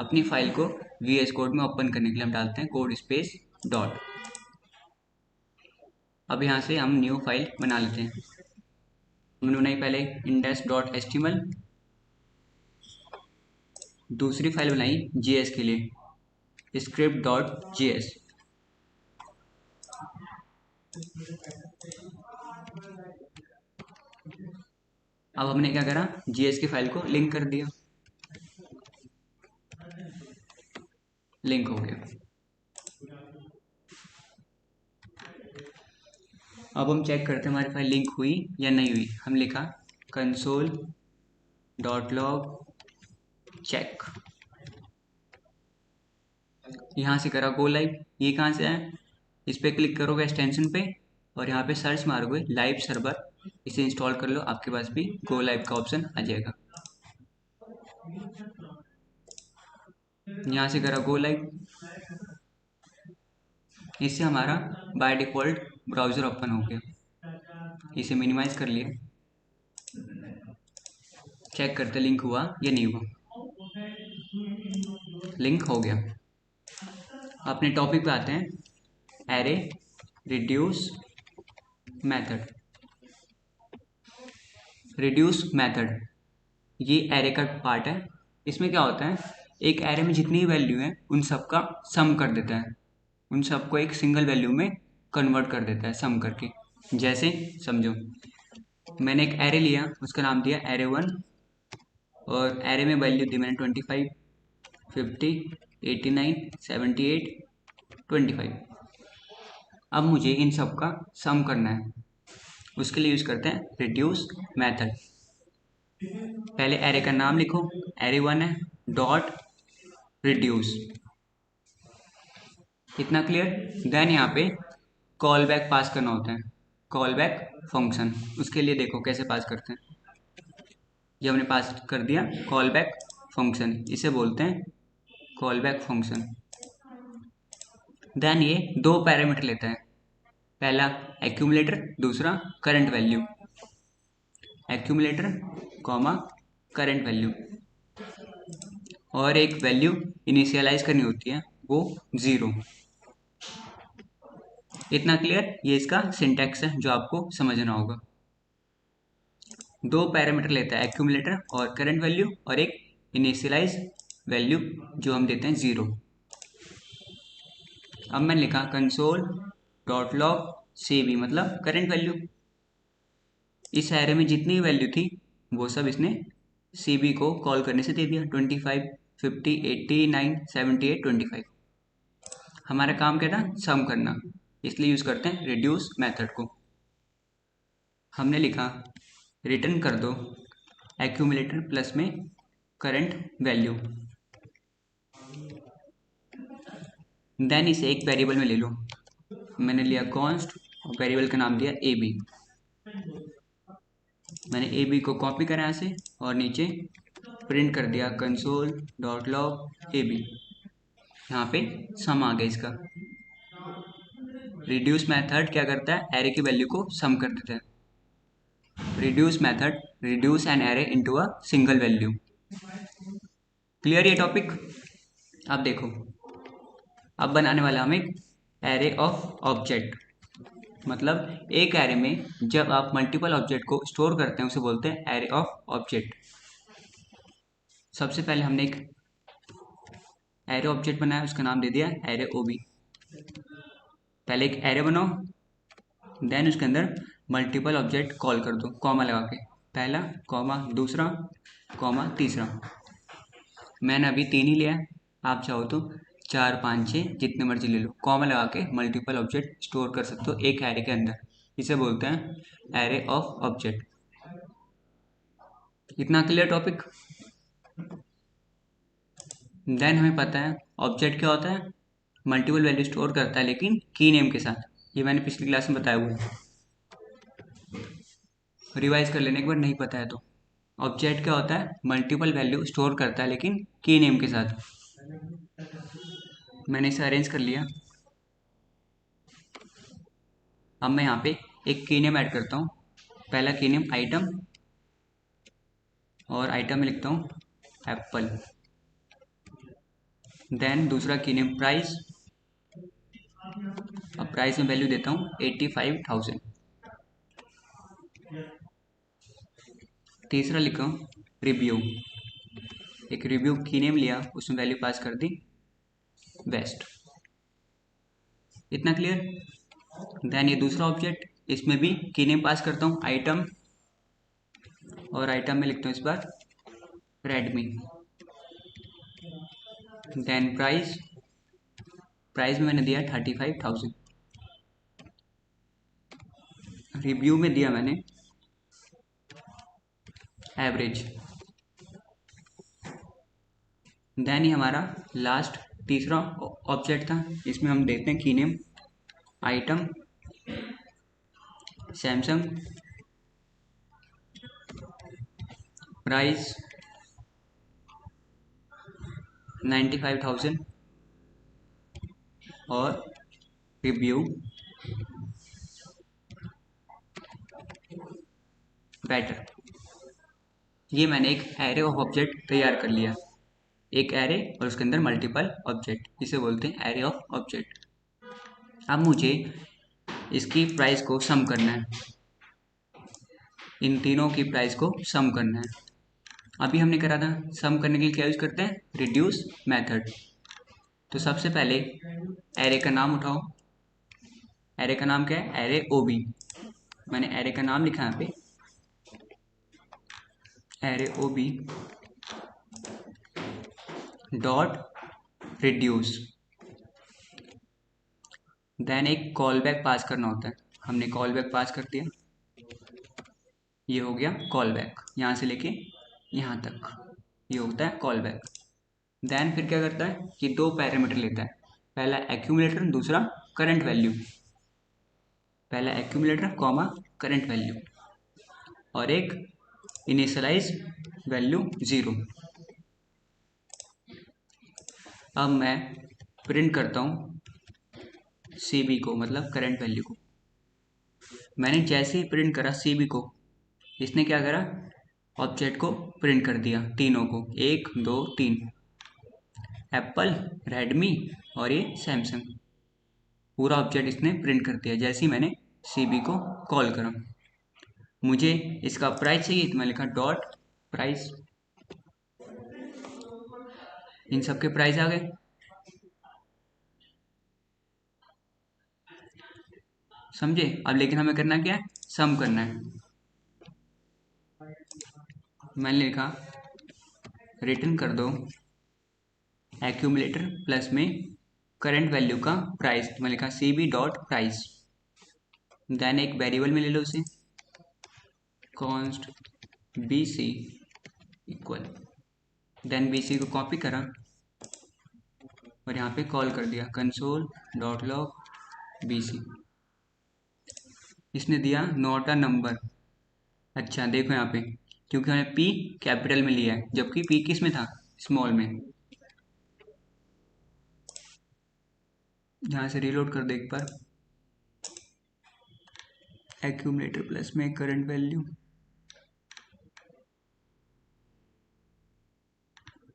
अपनी फाइल को VS कोड में ओपन करने के लिए हम डालते हैं कोड स्पेस डॉट। अब यहाँ से हम न्यू फाइल बना लेते हैं। हमने बनाई पहले index.html, दूसरी फाइल बनाई JS के लिए script.js। अब हमने क्या करा, JS की फाइल को लिंक कर दिया, लिंक हो गया। अब हम चेक करते हैं हमारी फाइल लिंक हुई या नहीं हुई। हम लिखा कंसोल डॉट लॉग चेक, यहाँ से करा गो लाइव। ये कहाँ से है, इस पर क्लिक करोगे एक्सटेंशन पे और यहाँ पे सर्च मारोगे लाइव सर्वर, इसे इंस्टॉल कर लो, आपके पास भी गो लाइव का ऑप्शन आ जाएगा। यहाँ से करा गो लाइव, इससे हमारा बाय डिफ़ॉल्ट ब्राउज़र ओपन हो गया। इसे मिनिमाइज कर लिया, चेक करते लिंक हुआ या नहीं हुआ। लिंक हो गया। अपने टॉपिक पे आते हैं, array reduce method. Reduce method ये एरे का पार्ट है। इसमें क्या होता है, एक एरे में जितनी वैल्यू है उन सब का सम कर देता है, उन सबको एक सिंगल वैल्यू में कन्वर्ट कर देता है सम करके। जैसे समझो, मैंने एक एरे लिया, उसका नाम दिया एरे 1, और एरे में वैल्यू दी मैंने 25, 50, 89, 78, 25। अब मुझे इन सब का सम करना है। उसके लिए यूज करते हैं रिड्यूस मेथड। पहले एरे का नाम लिखो, एरे 1 है, डॉट रिड्यूस। इतना क्लियर। देन यहाँ पे कॉल बैक पास करना होता है, कॉल बैक फंक्शन। उसके लिए देखो कैसे पास करते हैं। ये हमने पास कर दिया कॉल बैक फंक्शन, इसे बोलते हैं कॉल बैक फंक्शन। देन ये दो पैरामीटर लेता है, पहला एक्यूमुलेटर, दूसरा current value. Accumulator comma current value, और एक वैल्यू इनिशियलाइज करनी होती है, वो 0। इतना क्लियर। ये इसका सिंटैक्स है जो आपको समझना होगा। दो पैरामीटर लेता है, एक्यूमुलेटर और करंट वैल्यू, और एक इनिशियलाइज वैल्यू जो हम देते हैं 0। अब मैंने लिखा कंसोल डॉट लॉग CV, मतलब करंट वैल्यू। इस एरे में जितनी वैल्यू थी वो सब इसने CV को कॉल करने से दे दिया, 25, 50, 89, 78, 25। हमारा काम क्या था, सम करना, इसलिए यूज करते हैं रिड्यूस मेथड को। हमने लिखा रिटर्न कर दो एक्यूमुलेटर प्लस में करंट वैल्यू। देन इसे एक वेरिएबल में ले लो। मैंने लिया कॉन्स्ट और वेरिएबल का नाम दिया AB। मैंने AB को कॉपी करा यहाँ से और नीचे प्रिंट कर दिया कंसोल डॉट लॉग AB। यहाँ पे सम आ गया इसका। रिड्यूस मेथड क्या करता है, एरे की वैल्यू को सम कर देता है। Reduce method reduce an array into a single value. Clear ये टॉपिक। अब देखो, अब बनाने वाला हम एक एरे ऑफ ऑब्जेक्ट। मतलब एक एरे में जब आप मल्टीपल ऑब्जेक्ट को स्टोर करते हैं उसे बोलते हैं एरे ऑफ ऑब्जेक्ट। सबसे पहले हमने एक एरे ऑब्जेक्ट बनाया, उसका नाम दे दिया एरे OB। पहले एक एरे बनाओ, देन उसके अंदर मल्टीपल ऑब्जेक्ट कॉल कर दो कॉमा लगा के, पहला कॉमा दूसरा कॉमा तीसरा। मैंने अभी 3 ही लिया है, आप चाहो तो 4, 5, 6 जितने मर्जी ले लो। कॉमा लगा के मल्टीपल ऑब्जेक्ट स्टोर कर सकते हो एक एरे के अंदर, इसे बोलते हैं एरे ऑफ ऑब्जेक्ट। इतना क्लियर टॉपिक। देन हमें पता है ऑब्जेक्ट क्या होता है, मल्टीपल वैल्यू स्टोर करता है लेकिन की नेम के साथ। ये मैंने पिछली क्लास में बताया हुआ है, रिवाइज कर लेने एक बार नहीं पता है तो। ऑब्जेक्ट क्या होता है, मल्टीपल वैल्यू स्टोर करता है लेकिन की नेम के साथ। मैंने इसे अरेंज कर लिया। अब मैं यहाँ पे एक की नेम ऐड करता हूँ। पहला की नेम आइटम, और आइटम में लिखता हूँ एप्पल। देन दूसरा की नेम प्राइस, अब प्राइस में वैल्यू देता हूँ 85,000। तीसरा लिखा हूँ रिव्यू, एक रिव्यू की नेम लिया, उसमें वैल्यू पास कर दी वेस्ट। इतना क्लियर। देन ये दूसरा ऑब्जेक्ट, इसमें भी की नेम पास करता हूँ आइटम, और आइटम में लिखता हूँ इस बार रेडमी। देन प्राइस, प्राइस में मैंने दिया 35,000। रिव्यू में दिया मैंने एवरेज। देन ही हमारा लास्ट तीसरा ऑब्जेक्ट था, इसमें हम देते हैं की नेम आइटम सैमसंग, प्राइस 95,000, और रिव्यू बेटर। ये मैंने एक एरे ऑफ ऑब्जेक्ट तैयार कर लिया, एक एरे और उसके अंदर मल्टीपल ऑब्जेक्ट, इसे बोलते हैं एरे ऑफ ऑब्जेक्ट। अब मुझे इसकी प्राइस को सम करना है, इन तीनों की प्राइस को सम करना है। अभी हमने करा था, सम करने के लिए क्या यूज करते हैं, रिड्यूस मेथड। तो सबसे पहले एरे का नाम उठाओ। एरे का नाम क्या है, एरे OB। मैंने एरे का नाम लिखा यहाँ पे, array O B dot reduce, then एक कॉल बैक पास करना होता है। हमने कॉल बैक पास कर दिया, ये हो गया कॉल बैक, यहाँ से लेके यहाँ तक ये होता है कॉल बैक। देन फिर क्या करता है कि दो पैरामीटर लेता है, पहला एक्यूमुलेटर, दूसरा करंट वैल्यू। पहला एक्यूमुलेटर कॉमा करंट वैल्यू, और एक इनिशियलाइज वैल्यू 0। अब मैं प्रिंट करता हूँ CB को, मतलब करंट वैल्यू को। मैंने जैसे ही प्रिंट करा CB को, इसने क्या करा, ऑब्जेक्ट को प्रिंट कर दिया, तीनों को, 1 2 3, एप्पल, रेडमी और ये सैमसंग, पूरा ऑब्जेक्ट इसने प्रिंट कर दिया जैसे ही मैंने CB को कॉल करा। मुझे इसका प्राइस चाहिए तो मैं लिखा डॉट प्राइस, इन सब के प्राइस आ गए। समझे? अब लेकिन हमें करना क्या है, सम करना है। मैंने लिखा रिटर्न कर दो एक्यूमुलेटर प्लस में करंट वैल्यू का प्राइस, तो मैं लिखा CB डॉट प्राइस। देन एक वेरिएबल में ले लो उसे, const BC equal, then BC को कॉपी करा और यहाँ पे कॉल कर दिया कंसोल डॉट लॉग BC। इसने दिया नॉट अ नंबर। अच्छा देखो यहाँ पे, क्योंकि हमने P कैपिटल में लिया है, जबकि P किस में था, स्मॉल में। यहाँ से रीलोड कर दो एक बार, एक्यूमुलेटर प्लस में current value,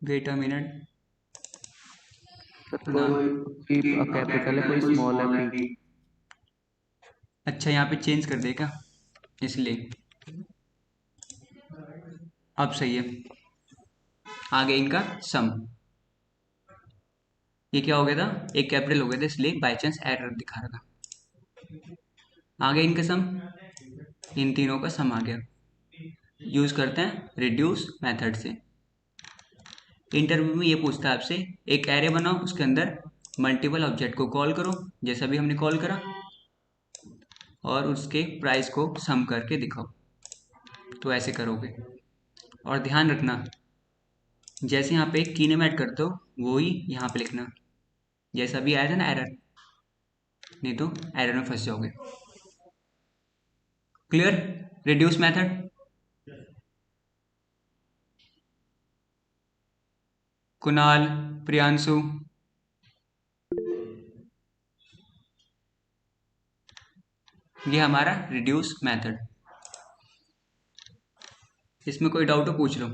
wait a minute. ना, कोई पी कैपिटल है, कोई स्मॉल है पी। अच्छा यहाँ पे चेंज कर देगा इसलिए, अब सही है। आगे इनका सम, ये क्या हो गया था, एक कैपिटल हो गया था इसलिए बाई चांस एरर दिखा रहा था। आगे इनका सम, इन तीनों का सम आ गया। यूज करते हैं रिड्यूस मेथड से। इंटरव्यू में ये पूछता है आपसे, एक एरे बनाओ, उसके अंदर मल्टीपल ऑब्जेक्ट को कॉल करो जैसा भी हमने कॉल करा, और उसके प्राइस को सम करके दिखाओ। तो ऐसे करोगे, और ध्यान रखना जैसे यहाँ पे कीनेमैट करते हो वो ही यहाँ पे लिखना, जैसा भी आया था ना एरर, नहीं तो एरर में फंस जाओगे। Clear? Reduce method. Kunal, Priyanshu, ये हमारा रिड्यूस मेथड। इसमें कोई डाउट हो पूछ लो।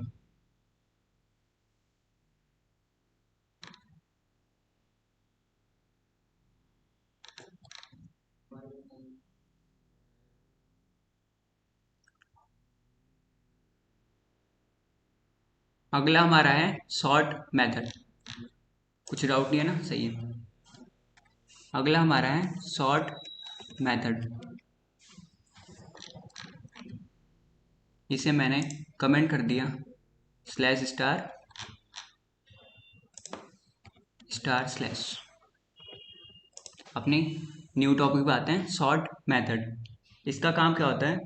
अगला हमारा है सॉर्ट मेथड। कुछ डाउट नहीं है ना? सही है। अगला हमारा है सॉर्ट मेथड। इसे मैंने कमेंट कर दिया स्लैश स्टार स्टार स्लैश। अपनी न्यू टॉपिक पे आते हैं, सॉर्ट मेथड। इसका काम क्या होता है,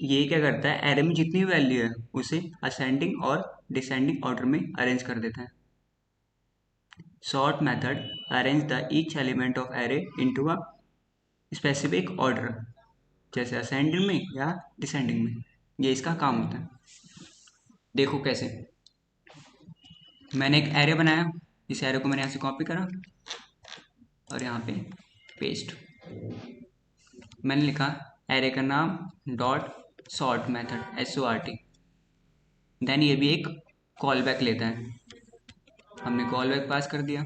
ये क्या करता है, एरे में जितनी वैल्यू है उसे असेंडिंग और डिसेंडिंग ऑर्डर में अरेंज कर देता है। Sort method arrange the each element of array into a specific order, जैसे असेंडिंग में या डिसेंडिंग में। ये इसका काम होता है। देखो कैसे, मैंने एक एरे बनाया, इस एरे को मैंने यहाँ से कॉपी करा और यहाँ पे पेस्ट। मैंने लिखा एरे का नाम dot sort method SORT। Then ये भी एक कॉल बैक लेता है, हमने कॉल बैक पास कर दिया।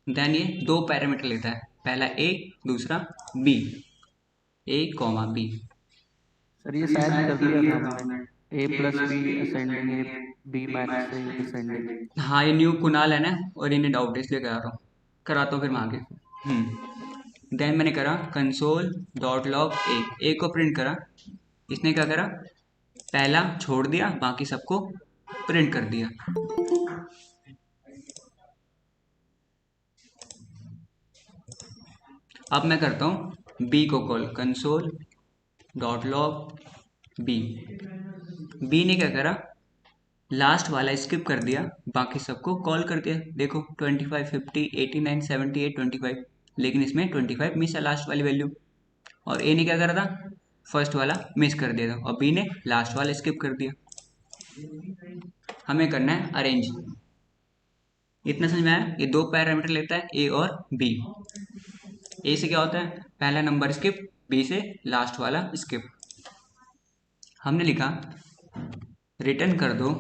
देन ये दो पैरामीटर लेता है, पहला A दूसरा B, A, B। सर ये शायद कर दिया था हमने, A plus B ascending, A B max से डिसेंडिंग। हाँ ये न्यू कुणाल है ना, और इन्हें डाउट है इसलिए करा रहा हूँ, कराता हूँ फिर मैं आगे। देन मैंने करा कंसोल डॉट लॉग ए को प्रिंट करा। इसने क्या करा, पहला छोड़ दिया, बाकी सबको प्रिंट कर दिया। अब मैं करता हूँ बी को call, console dot log B. B ने क्या करा, लास्ट वाला स्किप कर दिया, बाकी सबको कॉल कर दिया। देखो 25, 50, 89, 78, 25, लेकिन इसमें 25 मिस है लास्ट वाली वैल्यू। और ए ने क्या करा था, फर्स्ट वाला मिस कर दिया था, और बी ने लास्ट वाला स्किप कर दिया। हमें करना है अरेंज। इतना समझ में आया? ये दो पैरामीटर लेता है, ए और बी। ए से क्या होता है, पहला नंबर स्किप, बी से लास्ट वाला स्किप। हमने लिखा रिटर्न कर दो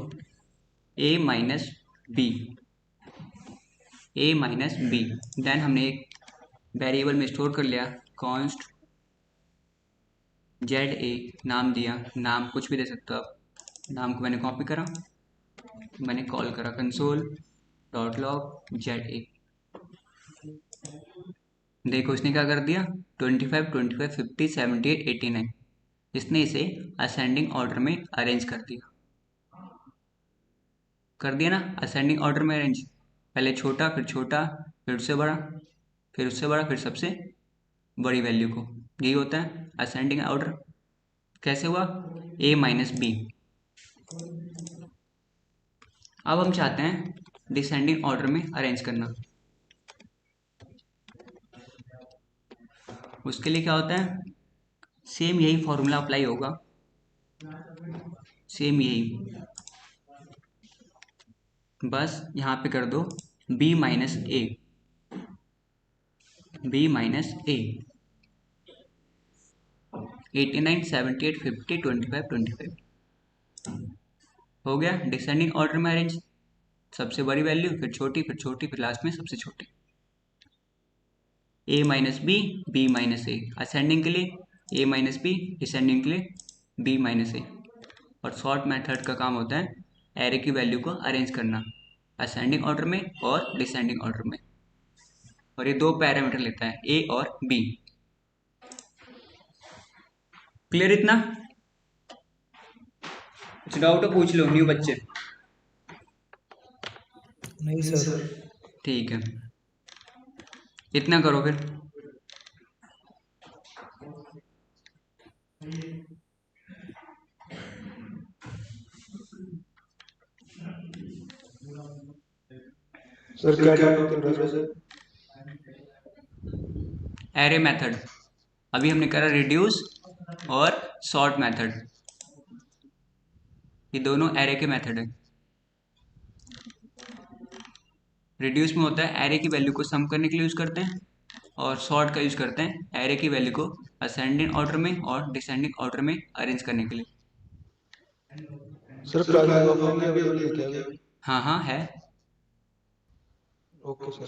ए माइनस बी, ए माइनस बी। देन हमने एक वेरिएबल में स्टोर कर लिया, कॉन्स्ट जेड ए नाम दिया, नाम कुछ भी दे सकते हो आप। नाम को मैंने कॉपी करा, मैंने कॉल करा console dot log Z A. देखो इसने क्या कर दिया, 25, 25, 50, 78, 89। इसने इसे असेंडिंग ऑर्डर में अरेंज कर दिया ना, असेंडिंग ऑर्डर में अरेंज। पहले छोटा, फिर छोटा, फिर उससे बड़ा, फिर उससे बड़ा, फिर सबसे बड़ी वैल्यू को। यही होता है असेंडिंग ऑर्डर। कैसे हुआ, ए माइनस बी। अब हम चाहते हैं डिसेंडिंग ऑर्डर में अरेंज करना। उसके लिए क्या होता है, सेम यही फॉर्मूला अप्लाई होगा, सेम यही, बस यहाँ पे कर दो b माइनस ए, बी माइनस ए। 89, 78, 50, 25, 25 हो गया डिसेंडिंग ऑर्डर में अरेंज। सबसे बड़ी वैल्यू, फिर छोटी, फिर छोटी, फिर लास्ट में सबसे छोटी। ए माइनस बी, बी माइनस ए असेंडिंग के लिए, ए माइनस बी डिसेंडिंग के लिए, बी माइनस ए। और सॉर्ट मेथड का काम होता है एरे की वैल्यू को अरेंज करना, असेंडिंग ऑर्डर में और डिसेंडिंग ऑर्डर में। और ये दो पैरामीटर लेता है, ए और बी। क्लियर इतना? कुछ डाउट हो पूछ लो, न्यू बच्चे। नहीं सर। ठीक है, इतना करो फिर। सर क्या टॉपिक चल रहा है सर? Array method. अभी हमने करा रिड्यूस और सॉर्ट मेथड, ये दोनों एरे के मेथड है। रिड्यूस में होता है एरे की वैल्यू को सम करने के लिए यूज करते हैं, और सॉर्ट का यूज करते हैं एरे की वैल्यू को असेंडिंग ऑर्डर में और डिसेंडिंग ऑर्डर में अरेंज करने के लिए। सर प्राइमरी ऑफलाइन भी अवेलेबल है क्या अभी? हाँ हाँ है। Okay sir.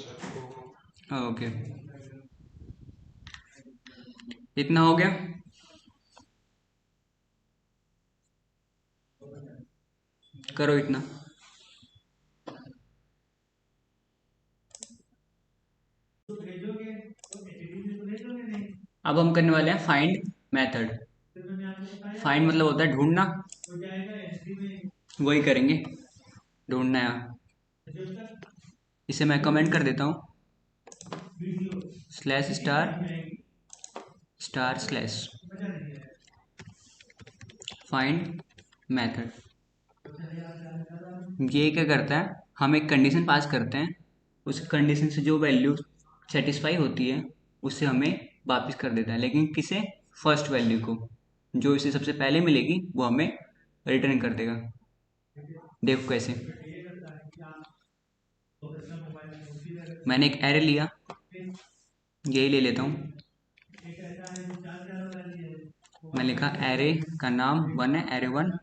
ओके, इतना हो गया। करो इतना। अब हम करने वाले हैं फाइंड मेथड। फाइंड मतलब होता है ढूंढना, वही करेंगे, ढूंढना है। इसे मैं कमेंट कर देता हूँ, slash star star slash find method. ये क्या करता है, हम एक कंडीशन पास करते हैं, उस कंडीशन से जो वैल्यू सेटिस्फाई होती है उससे हमें वापस कर देता है, लेकिन किसे, फर्स्ट वैल्यू को, जो इसे सबसे पहले मिलेगी वो हमें रिटर्न कर देगा। देखो कैसे, मैंने एक एरे लिया, यही ले लेता हूँ। मैं लिखा एरे का नाम वन है, array one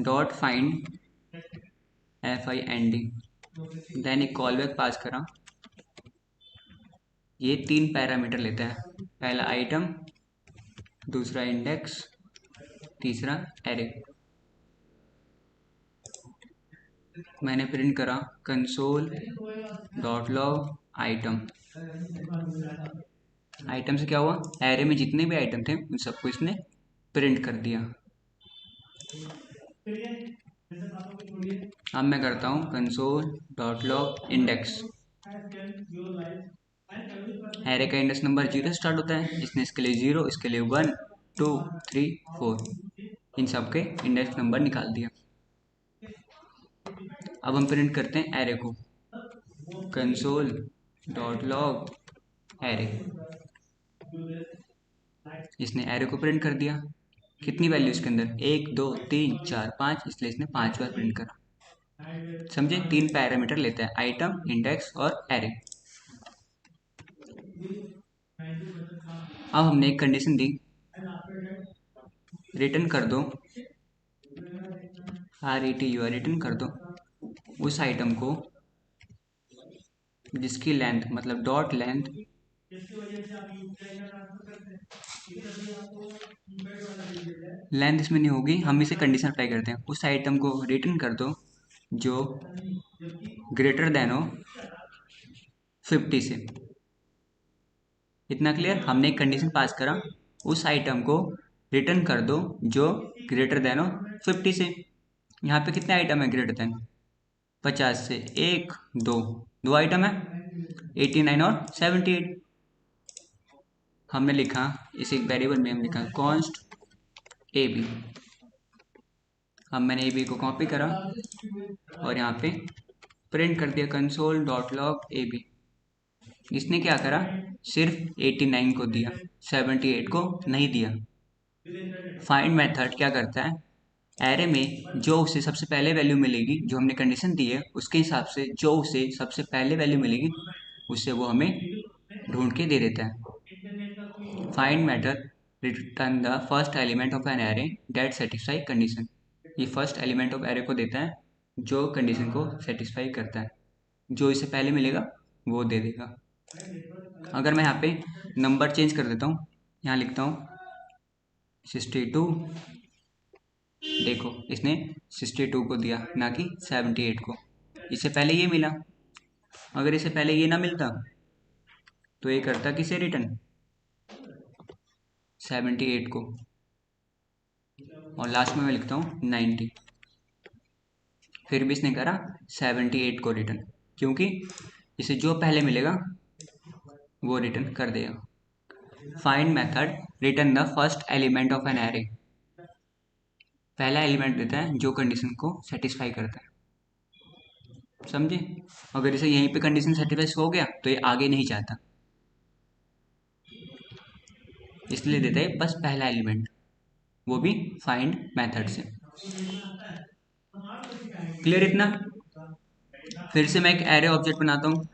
dot find FIND। Then एक कॉल बैक पास करा। ये तीन पैरामीटर लेता है, पहला आइटम, दूसरा इंडेक्स, तीसरा एरे। मैंने प्रिंट करा console dot log item. Item से क्या हुआ, एरे में जितने भी आइटम थे उन सबको इसने प्रिंट कर दिया। अब मैं करता हूँ console dot log index. Array का इंडेक्स नंबर 0 स्टार्ट होता है, इसने इसके लिए 0, इसके लिए 1 2 3 4 इन सब के इंडेक्स नंबर निकाल दिया। अब हम प्रिंट करते हैं एरे को, कंसोल डॉट लॉग एरे। इसने एरे को प्रिंट कर दिया। कितनी वैल्यू इसके अंदर, 1 2 3 4 5, इसलिए इसने 5 बार प्रिंट करा। समझे, 3 पैरामीटर लेता है, आइटम, इंडेक्स और एरे। अब हमने एक कंडीशन दी, रिटर्न कर दो, RETUR रिटर्न कर दो उस आइटम को जिसकी लेंथ मतलब डॉट लेंथ इसमें नहीं होगी। हम इसे कंडीशन अप्लाई करते हैं, उस आइटम को रिटर्न कर दो जो ग्रेटर देन हो 50 से। इतना क्लियर। हमने एक कंडीशन पास करा, उस आइटम को रिटर्न कर दो जो ग्रेटर देन हो 50 से। यहाँ पे कितने आइटम है ग्रेटर देन, 50 से 1 2 आइटम है, 89 और 78। हमने लिखा इस एक वेरिएबल में, हम लिखा कॉन्स्ट AB। अब मैंने AB को कॉपी करा और यहाँ पे प्रिंट कर दिया कंसोल डॉट लॉग AB। इसने क्या करा, सिर्फ 89 को दिया, 78 को नहीं दिया। फाइंड मेथड क्या करता है, एरे में जो उसे सबसे पहले वैल्यू मिलेगी, जो हमने कंडीशन दी है उसके हिसाब से जो उसे सबसे पहले वैल्यू मिलेगी उससे वो हमें ढूंढ के दे देता है। Find method return the first element of an array that satisfy condition. ये फर्स्ट एलिमेंट ऑफ एरे को देता है जो कंडीशन को सेटिस्फाई करता है, जो इसे पहले मिलेगा वो दे देगा। अगर मैं यहाँ पे नंबर चेंज कर देता हूँ, यहाँ लिखता हूँ 62, देखो इसने 62 को दिया ना कि 78 को। इससे पहले ये मिला, अगर इससे पहले ये ना मिलता तो ये करता किसे रिटर्न, 78 को। और लास्ट में मैं लिखता हूँ 90। फिर भी इसने करा 78 को रिटर्न, क्योंकि इसे जो पहले मिलेगा वो रिटर्न कर देगा। Find method return the first element of an array. पहला एलिमेंट देता है जो कंडीशन को सेटिस्फाई करता है, समझे। अगर इसे यहीं पे कंडीशन सेटिस्फाई हो गया तो ये आगे नहीं जाता, इसलिए देता है बस पहला एलिमेंट, वो भी फाइंड मेथड से। क्लियर इतना। फिर से मैं एक एरे ऑब्जेक्ट बनाता हूँ,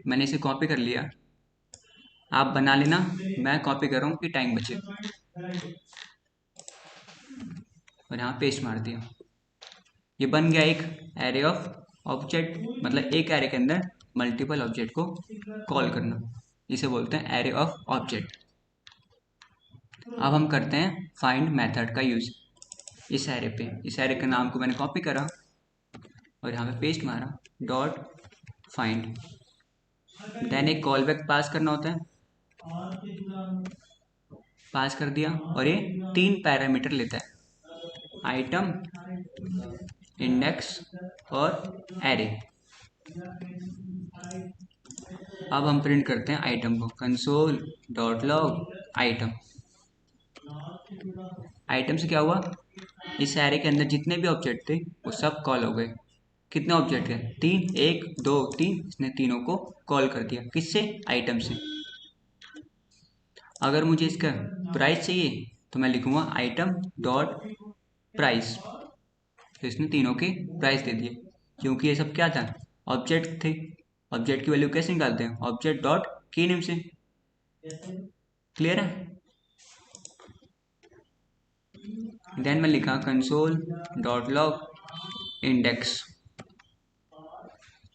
मैंने इसे कॉपी कर लिया, आप बना लेना, मैं कॉपी कर रहा हूँ कि टाइम बचे। और यहाँ पेस्ट मार दिया, ये बन गया एक एरे ऑफ ऑब्जेक्ट, मतलब एक एरे के अंदर मल्टीपल ऑब्जेक्ट को कॉल करना, इसे बोलते हैं एरे ऑफ ऑब्जेक्ट। अब हम करते हैं फाइंड मेथड का यूज इस एरे पे। इस एरे के नाम को मैंने कॉपी करा और यहाँ पे पेस्ट मारा, डॉट फाइंड। देन एक कॉल बैक पास करना होता है, पास कर दिया, और ये 3 पैरामीटर लेता है, आइटम, इंडेक्स और एरे। अब हम प्रिंट करते हैं आइटम को, console dot log item. Item से क्या हुआ, इस एरे के अंदर जितने भी ऑब्जेक्ट थे वो सब कॉल हो गए। कितने ऑब्जेक्ट है, 3, 1 2 3, इसने तीनों को कॉल कर दिया, किससे, आइटम से। अगर मुझे इसका प्राइस चाहिए तो मैं लिखूंगा आइटम डॉट प्राइस, तो इसने तीनों के प्राइस दे दिए, क्योंकि ये सब क्या था, ऑब्जेक्ट थे। ऑब्जेक्ट की वैल्यू कैसे निकालते हैं, ऑब्जेक्ट डॉट की नेम से। क्लियर है। देन मैं लिखा कंसोल डॉट लॉग इंडेक्स।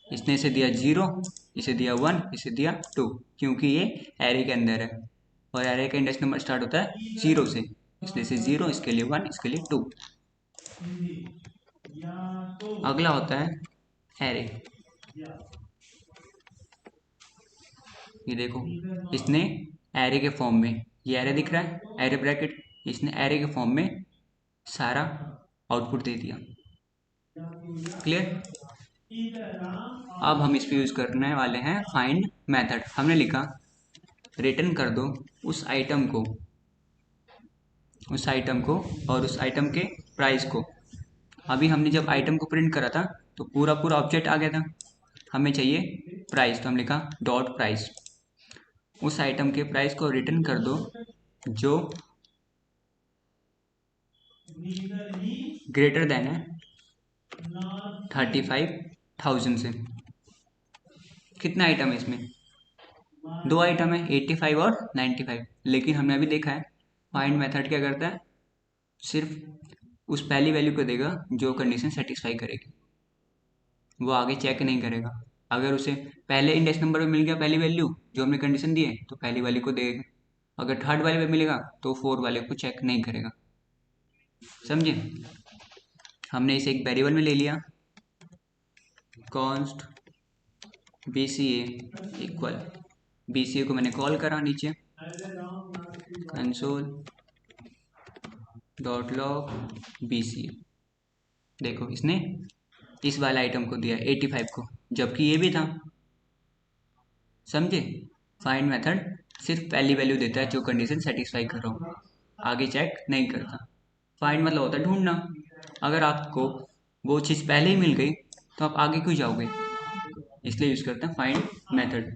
इसने इसे दिया 0, इसे दिया 1, इसे दिया 2, क्योंकि ये एरे के अंदर है और एरे का इंडेक्स नंबर स्टार्ट होता है 0 से, इसलिए इसे 0, इसके लिए 1, इसके लिए 2। अगला होता है एरे। ये देखो इसने एरे के फॉर्म में, ये एरे दिख रहा है, एरे ब्रैकेट, इसने एरे के फॉर्म में सारा आउटपुट दे दिया। क्लियर? अब हम इस पे यूज करने वाले हैं फाइंड मेथड। हमने लिखा रिटर्न कर दो उस आइटम को और उस आइटम के प्राइस को। अभी हमने जब आइटम को प्रिंट करा था तो पूरा पूरा ऑब्जेक्ट आ गया था, हमें चाहिए प्राइस, तो हम लिखा डॉट प्राइस। उस आइटम के प्राइस को रिटर्न कर दो जो ग्रेटर देन है 35,000 से। कितना आइटम है इसमें? 2 आइटम है, 85 और 95। लेकिन हमने अभी देखा है फाइंड मेथड क्या करता है, सिर्फ उस पहली वैल्यू को देगा जो कंडीशन सेटिस्फाई करेगी, वो आगे चेक नहीं करेगा। अगर उसे पहले इंडेक्स नंबर में मिल गया पहली वैल्यू जो हमने कंडीशन दी है तो पहली वैल्यू को देगा, अगर थर्ड वाले पे मिलेगा तो फोर्थ वाले को चेक नहीं करेगा। समझे? हमने इसे एक वेरिएबल में ले लिया, कॉन्स्ट BCA इक्वल, BCA को मैंने कॉल करा नीचे कंसोल डॉट लॉग BCA। देखो इसने इस वाले आइटम को दिया 85 को, जबकि ये भी था। समझे? फाइंड मेथड सिर्फ पहली वैल्यू देता है जो कंडीशन सेटिस्फाई कर रहा हूँ, आगे चेक नहीं करता। फाइंड मतलब होता है ढूंढना। अगर आपको वो चीज़ पहले ही मिल गई तो आप आगे क्यों जाओगे, इसलिए यूज करते हैं फाइंड मेथड।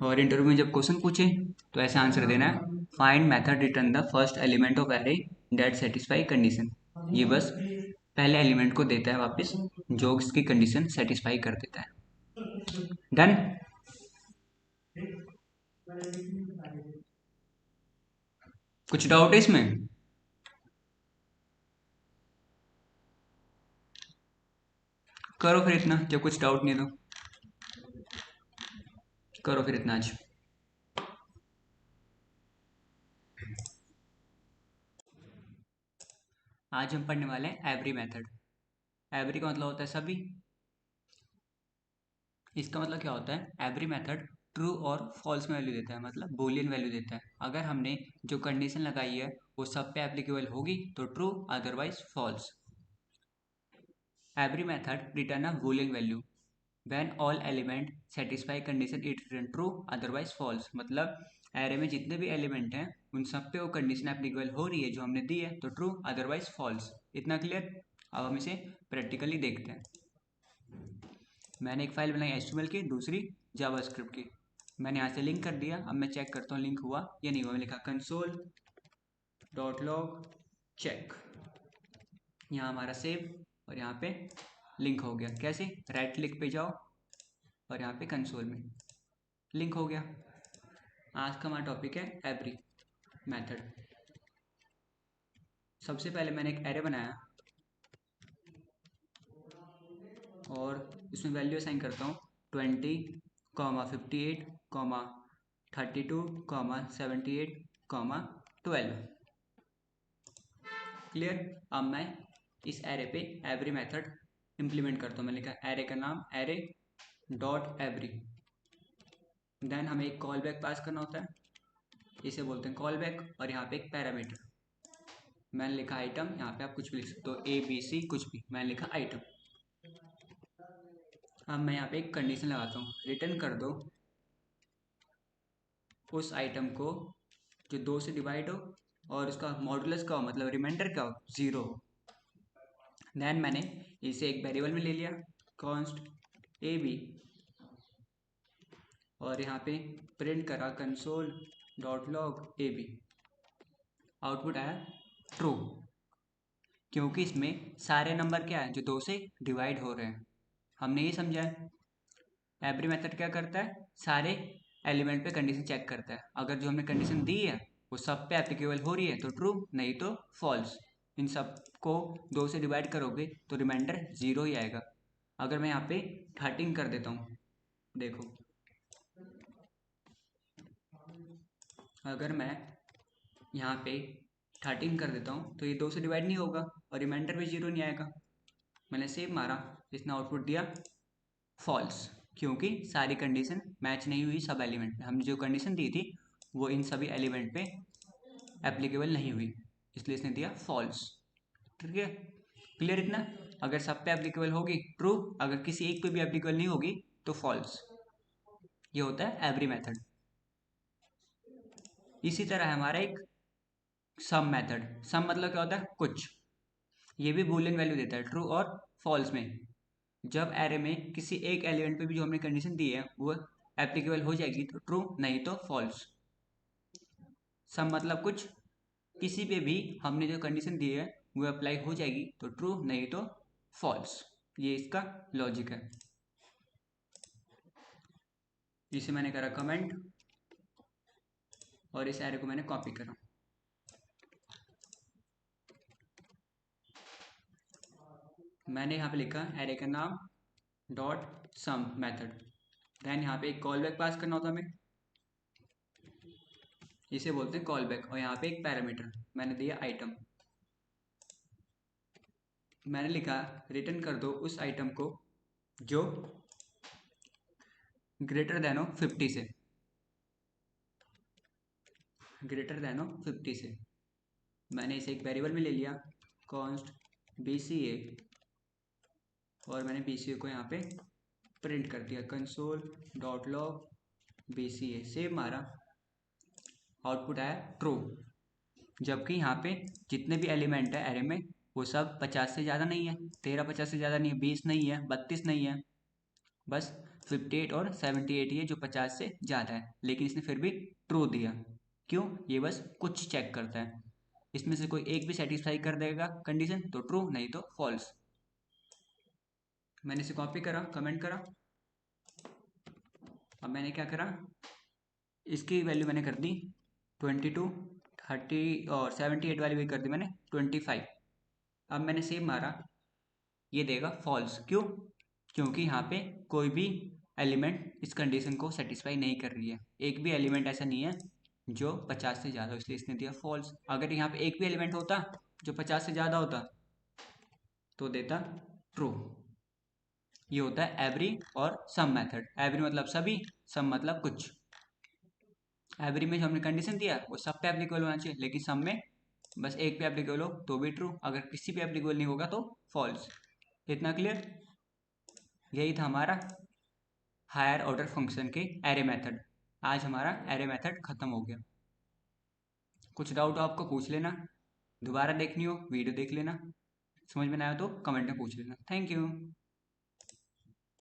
और इंटरव्यू में जब क्वेश्चन पूछे तो ऐसे आंसर देना है, find method return the first element of array that satisfy condition. ये बस पहले एलिमेंट को देता है वापस जो उसकी कंडीशन सेटिस्फाई कर देता है। डन? कुछ डाउट है इसमें? करो फिर इतना, जब कुछ डाउट नहीं तो करो फिर इतना। आज हम पढ़ने वाले हैं एवरी मेथड। एवरी का मतलब होता है सभी। इसका मतलब क्या होता है, एवरी मेथड ट्रू और फॉल्स में वैल्यू देता है, मतलब बूलियन वैल्यू देता है। अगर हमने जो कंडीशन लगाई है वो सब पे एप्लीकेबल होगी तो true, otherwise false. Every method return a boolean value when all element satisfy condition it return true otherwise false. मतलब एरे में जितने भी एलिमेंट हैं उन सब पे वो कंडीशन एप्लीकेबल हो रही है जो हमने दी है तो ट्रू, अदरवाइज फॉल्स। इतना क्लियर? अब हम इसे प्रैक्टिकली देखते हैं। मैंने एक फाइल बनाई HTML की, दूसरी जावास्क्रिप्ट की। मैंने यहाँ से लिंक कर दिया। अब मैं चेक करता हूँ लिंक हुआ या नहीं हुआ। मैं लिखा कंसोल डॉट लॉग चेक, यहाँ हमारा सेव और यहाँ पे लिंक हो गया। कैसे? राइट क्लिक पे जाओ और यहाँ पे कंसोल में लिंक हो गया। आज का हमारा टॉपिक है एवरी मेथड। सबसे पहले मैंने एक एरे बनाया और इसमें वैल्यू असाइन करता हूँ 20, 58, 32, 78, 12। क्लियर? अब मैं इस एरे पे एवरी मेथड इम्प्लीमेंट करता हूँ। मैंने लिखा एरे का नाम एरे डॉट एवरी। देन हमें एक कॉल बैक पास करना होता है, इसे बोलते हैं कॉल बैक। और यहाँ पे एक पैरामीटर मैंने लिखा आइटम, यहाँ पे आप कुछ भी लिख सकते हो, ABC कुछ भी, मैंने लिखा आइटम। अब मैं यहाँ पे एक कंडीशन लगाता हूँ, रिटर्न कर दो उस आइटम को जो 2 से डिवाइड हो और उसका मॉडुलस का हो, मतलब रिमाइंडर का हो, 0 हो। देन मैंने इसे एक वेरिएबल में ले लिया, कॉन्स्ट AB, और यहाँ पे प्रिंट करा console dot log AB। Output आया ट्रू, क्योंकि इसमें सारे नंबर क्या है जो 2 से डिवाइड हो रहे हैं। हमने ये समझा है एवरी मेथड क्या करता है, सारे एलिमेंट पे कंडीशन चेक करता है। अगर जो हमने कंडीशन दी है वो सब पे एप्लीकेबल हो रही है तो ट्रू, नहीं तो फॉल्स। इन सब को 2 से डिवाइड करोगे तो रिमाइंडर 0 ही आएगा। अगर मैं यहाँ पे 13 कर देता हूँ, देखो अगर मैं यहाँ पे 13 कर देता हूँ तो ये 2 से डिवाइड नहीं होगा और रिमाइंडर भी 0 नहीं आएगा। मैंने सेव मारा, इसने आउटपुट दिया फॉल्स। क्योंकि सारी कंडीशन मैच नहीं हुई सब एलिमेंट में। हमने जो कंडीशन दी थी वो इन सभी एलिमेंट पे एप्लीकेबल नहीं हुई, इसलिए इसने दिया फॉल्स। ठीक है, क्लियर इतना? अगर सब पे एप्लीकेबल होगी ट्रू, अगर किसी एक पे भी एप्लीकेबल नहीं होगी तो फॉल्स। ये होता है एवरी मेथड। इसी तरह है हमारा एक सम मेथड। सम मतलब क्या होता है? कुछ। ये भी बूलियन वैल्यू देता है ट्रू और फॉल्स में। जब एरे में किसी एक एलिमेंट पे भी जो हमने कंडीशन दी है वो एप्लीकेबल हो जाएगी तो ट्रू, नहीं तो फॉल्स। सम मतलब कुछ, किसी पे भी हमने जो कंडीशन दी है वो अप्लाई हो जाएगी तो ट्रू, नहीं तो फॉल्स। ये इसका लॉजिक है। इसे मैंने करा कमेंट और इस एरे को मैंने कॉपी करा। मैंने यहाँ पे लिखा एरे का नाम डॉट सम मेथड। देन यहाँ पे एक कॉल बैक पास करना होता हमें, इसे बोलते हैं कॉल बैक। और यहाँ पे एक पैरामीटर मैंने दिया आइटम। मैंने लिखा रिटर्न कर दो उस आइटम को जो ग्रेटर देन हो 50 से, ग्रेटर देन हो 50 से। मैंने इसे एक वेरिएबल में ले लिया कॉन्स्ट BCA, और मैंने BCA को यहाँ पे प्रिंट कर दिया console.log BCA। सेव मारा, आउटपुट आया ट्रू। जबकि यहाँ पे जितने भी एलिमेंट है एरे में वो सब 50 से ज़्यादा नहीं है, 13 50 से ज़्यादा नहीं है, 20 नहीं है, 32 नहीं है, बस 58 और 78 ही है जो 50 से ज़्यादा है। लेकिन इसने फिर भी ट्रू दिया। क्यों? ये बस कुछ चेक करता है, इसमें से कोई एक भी सेटिस्फाई कर देगा कंडीशन तो ट्रू, नहीं तो फॉल्स। मैंने इसे कॉपी करा, कमेंट करा। अब मैंने क्या करा, इसकी वैल्यू मैंने कर दी 22, 30 और 78 वाली भी कर दी मैंने 25। अब मैंने सेव मारा, ये देगा फॉल्स। क्यों? क्योंकि यहाँ पे कोई भी एलिमेंट इस कंडीशन को सेटिस्फाई नहीं कर रही है। एक भी एलिमेंट ऐसा नहीं है जो 50 से ज़्यादा हो, इसलिए इसने दिया फॉल्स। अगर यहाँ पे एक भी एलिमेंट होता जो 50 से ज़्यादा होता तो देता ट्रू। ये होता है एवरी और सम मेथड। एवरी मतलब सभी, सम मतलब कुछ। एवरी में जो हमने कंडीशन दिया वो सब पे एप्लीकेबल होना चाहिए, लेकिन सम में बस एक पे एप्लीकेबल हो तो भी ट्रू, अगर किसी पे एप्लीकेबल नहीं होगा तो फॉल्स। इतना क्लियर? यही था हमारा हायर ऑर्डर फंक्शन के एरे मेथड। आज हमारा एरे मेथड खत्म हो गया। कुछ डाउट हो आपको पूछ लेना, दोबारा देखनी हो वीडियो देख लेना, समझ में ना आया तो कमेंट में पूछ लेना। Thank you.